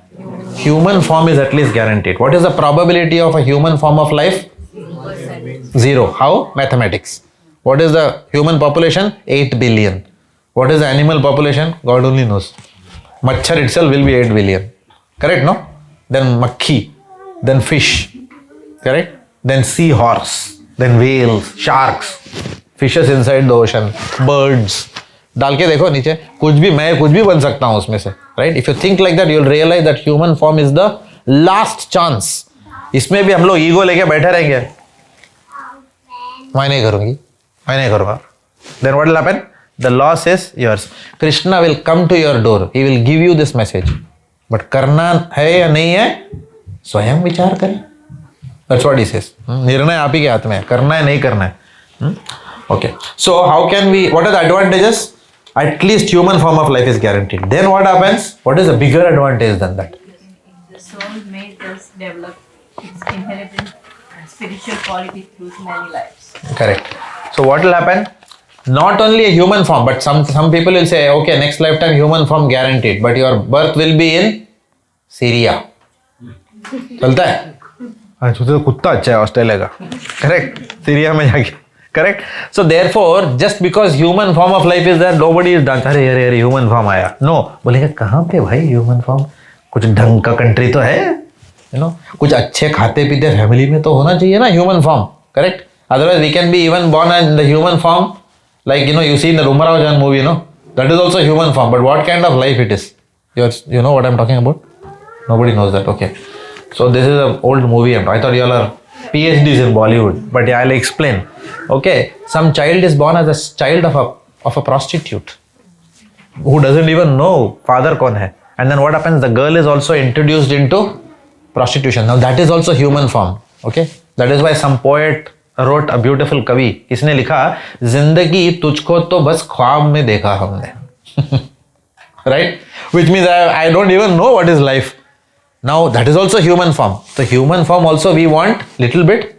human form is at least guaranteed. What is the probability of a human form of life? 0. How? Mathematics. What is the human population? 8 billion. What is the animal population? God only knows. Machhar itself will be 8 billion. Correct, no? Then makhi, then fish. Correct? Then seahorse, then whales, sharks, fishes inside the ocean, birds. डाल के देखो नीचे, मैं कुछ भी बन सकता हूँ उसमें से. Right? If you think like that, you will realize that human form is the last chance. इसमें भी हम लोग ईगो लेके बैठे रहेंगे. मैं नहीं करूँगी, मैं नहीं करूँगा. Then what will happen? The loss is yours. Krishna will come to your door. He will give you this message. But करना है या नहीं है, स्वयं विचार करें. That's what he says. निर्णय आप ही के हाथ में है, करना है नहीं करना है. Okay. So how can we? What are the advantages? At least human form of life is guaranteed. Then what happens? What is a bigger advantage than that? The soul may thus develop its inherent spiritual quality through many lives. Correct. So what will happen? Not only a human form, but some people will say, okay, next lifetime human form guaranteed, but your birth will be in Syria. चलता है? हाँ, तो कुत्ता अच्छा है Australia का. Correct? Syria में जाके. Correct? So therefore, just because human form of life is there, nobody is done. अरे अरे अरे human form आया. No. बोलेंगे कहाँ पे भाई human form? कुछ ढंग का कंट्री तो है. You know, कुछ अच्छे खाते पीते फैमिली में तो होना चाहिए ना human form. Correct? Otherwise, we can be even born in the human form. Like, you know, you see in the Rumarajan movie, you know, that is also human form. But what kind of life it is? You know what I'm talking about? Nobody knows that. Okay. So this is an old movie. I thought you all are PhDs in Bollywood. But yeah, I'll explain. Okay. Some child is born as a child of a prostitute who doesn't even know father kaun hai. And then what happens? The girl is also introduced into prostitution. Now that is also human form. Okay. That is why some poet wrote a beautiful कवि. इसने लिखा जिंदगी तुझको तो बस ख्वाब में देखा हमने. Right? Which means I don't even know what is life. Now that is also human form. So human form also we want little bit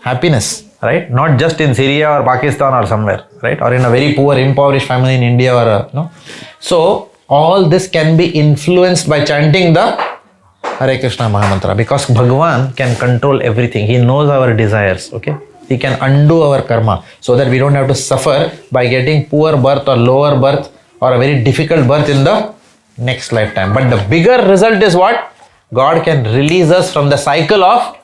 happiness. Right? Not just in Syria or Pakistan or somewhere. Right? Or in a very poor impoverished family in India or no. So all this can be influenced by chanting the Hare Krishna Mahamantra, because Bhagwan can control everything. He knows our desires, okay? He can undo our karma so that we don't have to suffer by getting poor birth or lower birth or a very difficult birth in the next lifetime. But the bigger result is what? God can release us from the cycle of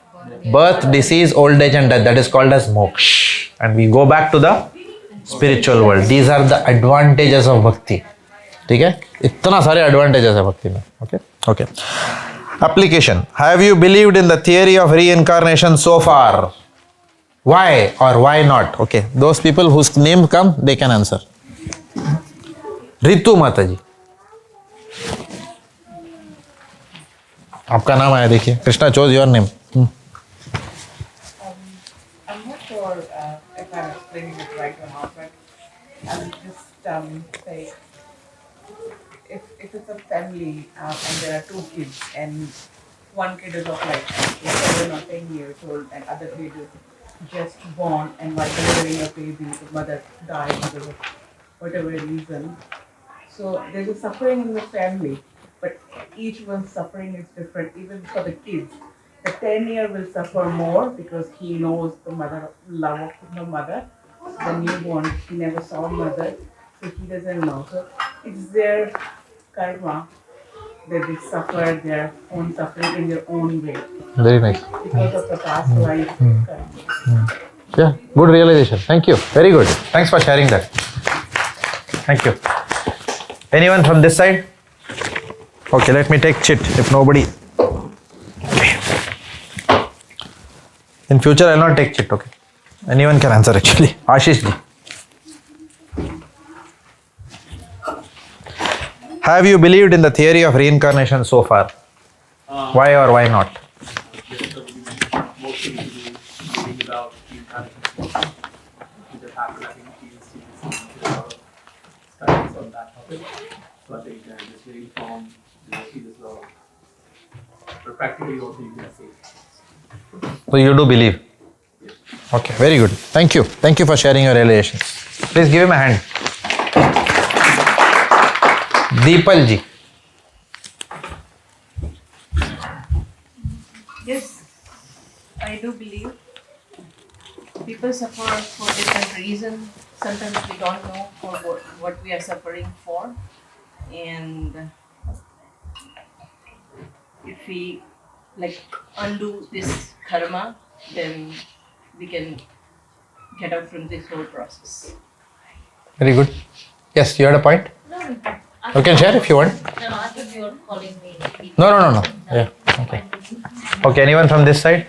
birth, disease, old age and death. That is called as moksha. And we go back to the spiritual world. These are the advantages of bhakti. ठीक है? इतना सारे advantages है भक्ति में. Okay? Okay. Application. Have you believed in the theory of reincarnation so far? Why or why not? Okay. Those people whose name come, they can answer. Ritu Mataji. आपका नाम आया देखिए. Krishna chose your name. I'm not sure if I'm explaining it right or not, but I'll just say if it's a family and there are two kids and one kid is of like 7 or 10 years old and other kid is just born, and while delivering a baby the mother died because of whatever reason. So there's a suffering in the family, but each one's suffering is different. Even for the kids, the 10-year will suffer more because he knows the love of the mother. The newborn, he never saw mother, so he doesn't know. So it's their karma that they suffer their own suffering in their own way. Very nice. Because of the past life karma. Yeah, good realization. Thank you. Very good. Thanks for sharing that. Thank you. Anyone from this side? Okay, let me take chit if nobody. Okay. In future, I'll not take chit, okay? Anyone can answer actually. Ashish ji. Have you believed in the theory of reincarnation so far? Why or why not? Mostly without reincarnation. We just have to, I think, studies on that topic. So I think just very informed, see this law. But practically also you can say. So you do believe? Yes. Okay, very good. Thank you. Thank you for sharing your realizations. Please give him a hand. Deepal ji. Yes, I do believe. People suffer for different reasons. Sometimes we don't know for what we are suffering for. And if we undo this karma, then we can get out from this whole process. Very good. Yes, you had a point? No. You can share if you want. No, I think you're calling me. No. Yeah. Okay. Okay, anyone from this side?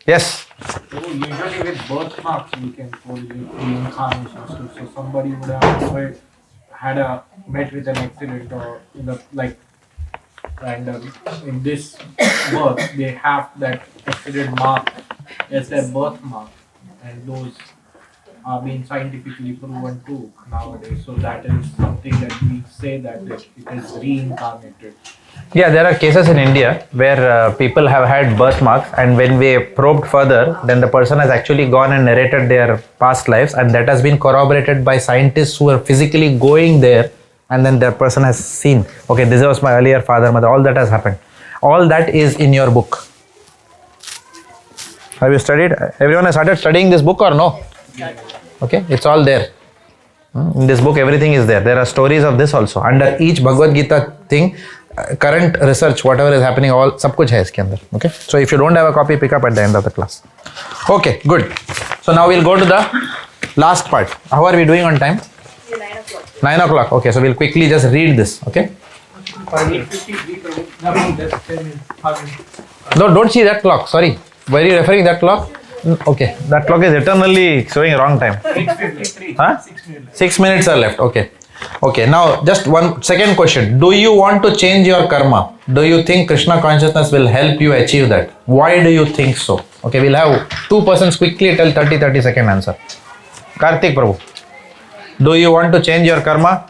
Yes. So usually with birthmarks we can correlate reincarnation. So somebody would have met with an accident or and in this birth they have that accident mark as their birthmark, and those are being scientifically proven too nowadays. So that is something that we say that it is reincarnated. Yeah, there are cases in India where people have had birthmarks, and when we probed further, then the person has actually gone and narrated their past lives, and that has been corroborated by scientists who are physically going there, and then that person has seen, okay, this was my earlier father, mother, all that has happened. All that is in your book. Have you studied? Everyone has started studying this book or no? Okay, it's all there. In this book, everything is there. There are stories of this also. Under each Bhagavad Gita thing, current research, whatever is happening, all सब कुछ है इसके अंदर. Okay. So if you don't have a copy, pick up at the end of the class. Okay, good. So now we'll go to the last part. How are we doing on time? 9 o'clock. 9 o'clock. Okay, so we'll quickly just read this. Okay. 8:53. No, that's 10 minutes. No, don't see that clock. Sorry. Were you referring that clock? Okay, that clock is eternally showing wrong time. 6:53. Huh? 6 minutes. 6 minutes are left. Okay. Okay, now just one second question. Do you want to change your karma? Do you think Krishna consciousness will help you achieve that? Why do you think so? Okay, we'll have 2 persons quickly tell 30 second answer. Karthik Prabhu. Do you want to change your karma?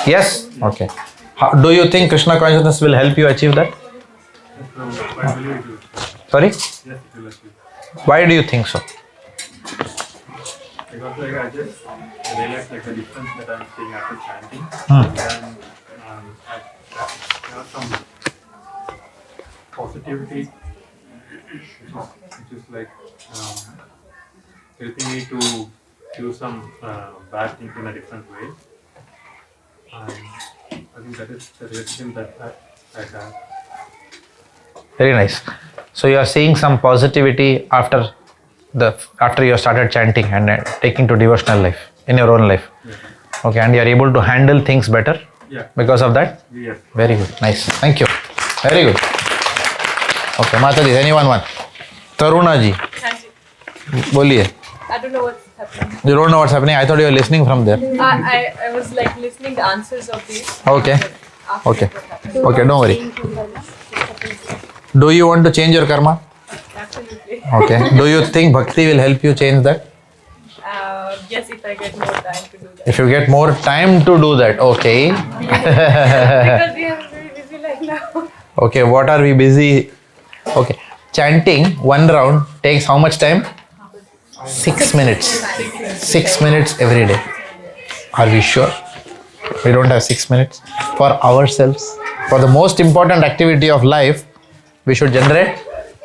Yes? Okay. Do you think Krishna consciousness will help you achieve that? Sorry? Why do you think so? Because I just realized the difference that I'm seeing after chanting. Hmm. And then there was some positivity, which is like helping me to do some bad things in a different way. And I think that is the reaction that I have. Very nice. So you are seeing some positivity after you started chanting and taking to devotional life in your own life. Yeah. Okay, and you are able to handle things better. Yeah. Because of that. Yes. Very good. Nice. Thank you. Very good. Okay, Mataji, anyone one? Taruna ji. Boliye. I don't know what's happening. You don't know what's happening? I thought you were listening from there. I was like listening the answers of these. Okay. Okay. Okay, don't worry. Do you want to change your karma? Absolutely. Okay. Do you think bhakti will help you change that? Yes, if I get more time to do that. If you get more time to do that, okay. Because we are very busy like now. Okay, what are we busy? Okay, chanting one round takes how much time? 6 minutes. 6 minutes every day. Are we sure? We don't have 6 minutes for ourselves. For the most important activity of life, we should generate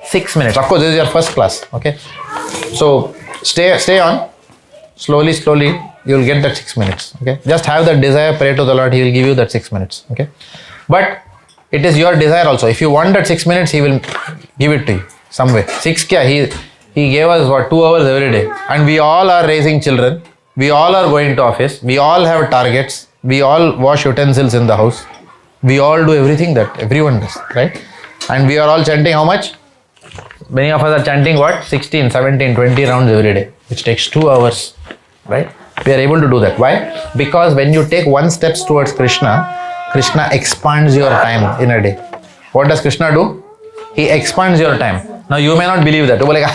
6 minutes. Of course, this is your first class. Okay, so stay on. Slowly, you will get that 6 minutes. Okay, just have that desire, pray to the Lord, He will give you that 6 minutes. Okay, but it is your desire also. If you want that 6 minutes, He will give it to you some way. 6 kya? He gave us what, 2 hours every day, and we all are raising children. We all are going to office. We all have targets. We all wash utensils in the house. We all do everything that everyone does, right? And we are all chanting how much? Many of us are chanting what? 16, 17, 20 rounds every day, which takes 2 hours, right? We are able to do that. Why? Because when you take one step towards Krishna, Krishna expands your time in a day. What does Krishna do? He expands your time. Now you may not believe that. तो बोलेगा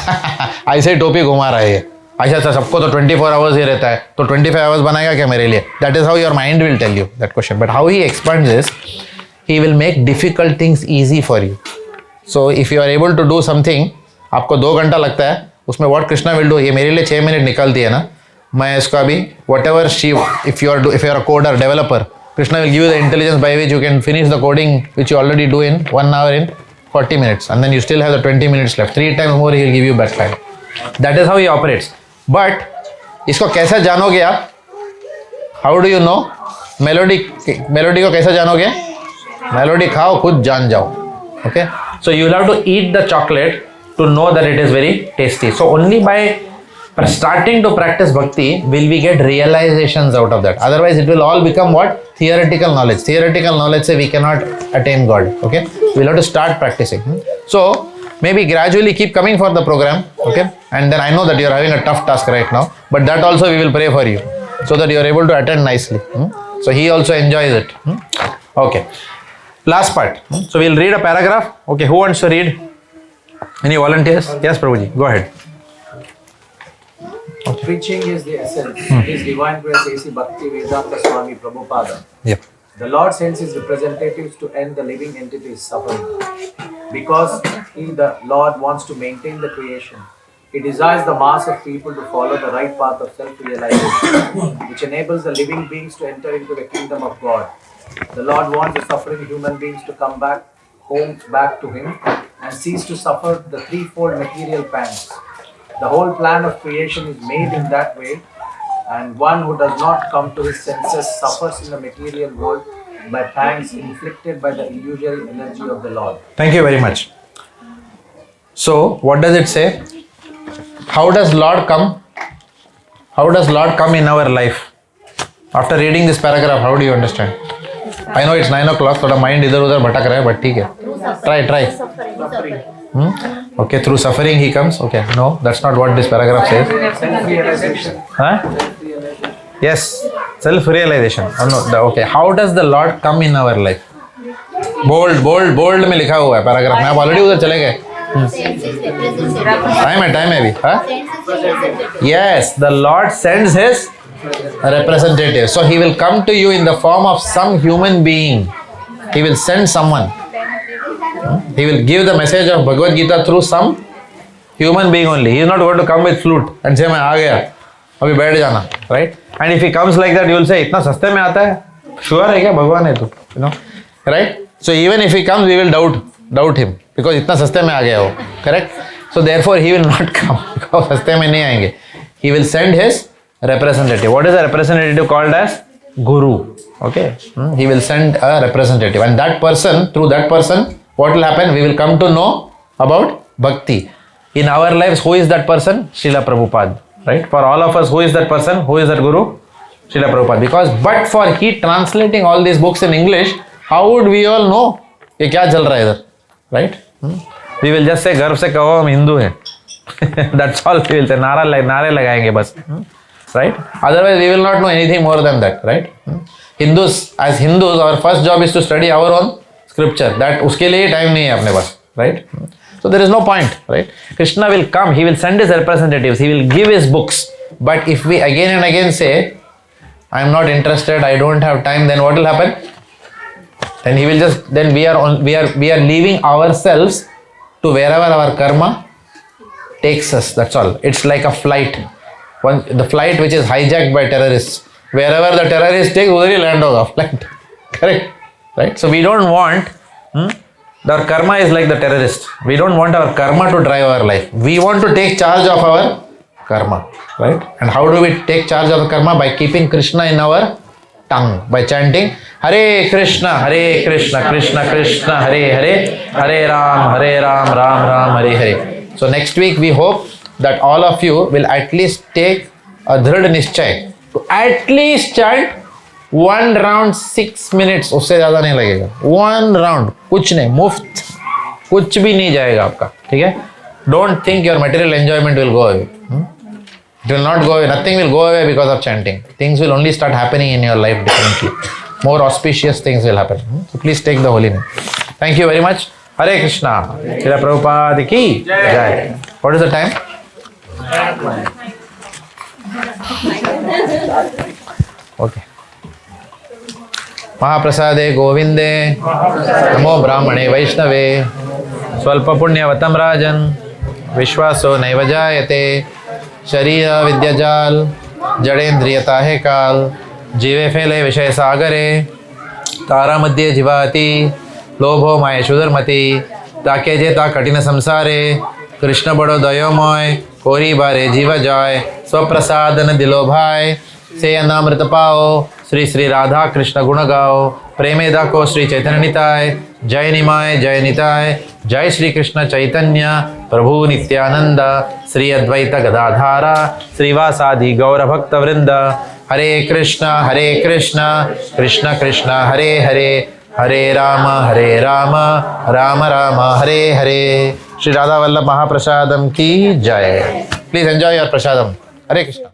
ऐसे ही टोपी घुमा रहा है ये. अच्छा सबको तो 24 hours ही रहता है, तो 25 hours बनाएगा क्या मेरे लिए? That is how your mind will tell you that question. But how he expands is, he will make difficult things easy for you. So if you are able to do something, आपको 2 घंटा लगता है, उसमें what Krishna will do, ये मेरे लिए 6 minute निकाल दिया ना, मैं इसका भी whatever if you are a coder, developer, Krishna will give you the intelligence by which you can finish the coding which you already do in 1 hour in 40 minutes, and then you still have the 20 minutes left. 3 times more he will give you back time. That is how he operates. But इसको कैसे जानोगे आप? How do you know? Melody को कैसे जानोगे? Melody खाओ, खुद जान जाओ. Okay? So you will have to eat the chocolate to know that it is very tasty. So only by starting to practice bhakti will we get realizations out of that. Otherwise it will all become what? Theoretical knowledge. Theoretical knowledge say we cannot attain God. Okay? We will have to start practicing. So maybe gradually keep coming for the program. Okay? And then I know that you are having a tough task right now, but that also we will pray for you so that you are able to attend nicely. So he also enjoys it. Okay. Last part. So we'll read a paragraph. Okay, who wants to read? Any volunteers? Yes, Prabhuji, go ahead. Preaching is the essence. His divine grace A.C. Bhakti Vedanta Swami Prabhupada. Yep. The Lord sends his representatives to end the living entity's suffering. Because the Lord wants to maintain the creation, he desires the mass of people to follow the right path of self-realization, which enables the living beings to enter into the kingdom of God. The Lord wants the suffering human beings to come back home, back to him, and cease to suffer the threefold material pangs. The whole plan of creation is made in that way, and one who does not come to his senses suffers in the material world by pangs inflicted by the illusory energy of the Lord. Thank you very much. So, what does it say? How does Lord come? How does Lord come in our life? After reading this paragraph, how do you understand? I know it's 9 o'clock, थोड़ा mind इधर उधर भटक रहा है, but ठीक है. Try. Okay, through suffering he comes. Okay, no, that's not what this paragraph says. Self-realization. Huh? Yes, self-realization. Oh, no, okay, how does the Lord come in our life? Bold में लिखा हुआ है paragraph में. आप already उधर चले गए. Time है अभी. हाँ? Yes, the Lord sends his representative. So he will come to you in the form of some human being. He will send someone. He will give the message of Bhagavad Gita through some human being only. He is not going to come with flute and say मैं आ गया अभी बैठ जाना, right? And if he comes like that, you will say इतना सस्ते में आता है, sure है क्या भगवान है तू, you know, right? So even if he comes, we will doubt him because इतना सस्ते में आ गया वो, correct? So therefore he will not come because सस्ते में नहीं आएंगे. He will send his representative. What is a representative called as? Guru. Okay, he will send a representative, and that person, through that person, what will happen? We will come to know about bhakti. In our lives, who is that person? Srila Prabhupada. Right? For all of us, who is that person? Who is that Guru? Srila Prabhupada. Because but for he translating all these books in English, how would we all know? ये क्या चल रहा है इधर? Right? We will just say गर्व से कहो हम हिंदू हैं. That's all we will say. नारे लगाएंगे बस. Right? Otherwise, we will not know anything more than that. Right? Hindus, as Hindus, our first job is to study our own scripture. That उसके लिए time नहीं है अपने पास. Right? So there is no point. Right? Krishna will come. He will send his representatives. He will give his books. But if we again and again say, I am not interested, I don't have time, then what will happen? Then he will just, then we are leaving ourselves to wherever our karma takes us. That's all. It's like a flight. The flight which is hijacked by terrorists. Wherever the terrorist takes, udhar hi land hoga flight. Correct? Right? So we don't want, our karma is like the terrorist. We don't want our karma to drive our life. We want to take charge of our karma. Right? And how do we take charge of the karma? By keeping Krishna in our tongue. By chanting Hare Krishna, Krishna Krishna, Hare Hare, Hare Ram, Ram Ram, Hare Hare. So next week we hope that all of you will at least take a dhrad nischay to at least chant one round 6 minutes. उससे ज़्यादा नहीं लगेगा. One round, कुछ नहीं, मुफ्त, कुछ भी नहीं जाएगा आपका, ठीक है? Don't think your material enjoyment will go away. It will not go away. Nothing will go away because of chanting. Things will only start happening in your life differently. More auspicious things will happen. So please take the holy name. Thank you very much. Hare Krishna. Srila Prabhupada ki Jai. What is the time? Okay. Mahaprasade Govinde Namo Brahmane Vaishnave Swalpa Punyavatam Rajan Vishwaso Naivajayate Sharira Vidyajal Jadendriyata He Kal Jive Fele Vishay Sagare Tara Madhye Jivati Lobho Maya Shudarmati Take Jeta Katina Samsare Krishna Bado Dayomoy Kori Bare Jiva Joy Swaprasadana Dilo Bhai Seyanamrita Pao Sri Sri Radha Krishna Gunagao Premeda Ko Sri Chaitanya Nitai Jai Nimai Jai Nitai Jai Sri Krishna Chaitanya Prabhu Nityananda Sri Advaita Gadadhara Srivasadi Gaura Bhakta Vrinda Hare Krishna Krishna Krishna Hare Hare Hare Rama Rama Rama Hare Hare. Shri Radha Vallabh Mahaprasadam ki Jai. Please enjoy your prasadam. Hare Krishna.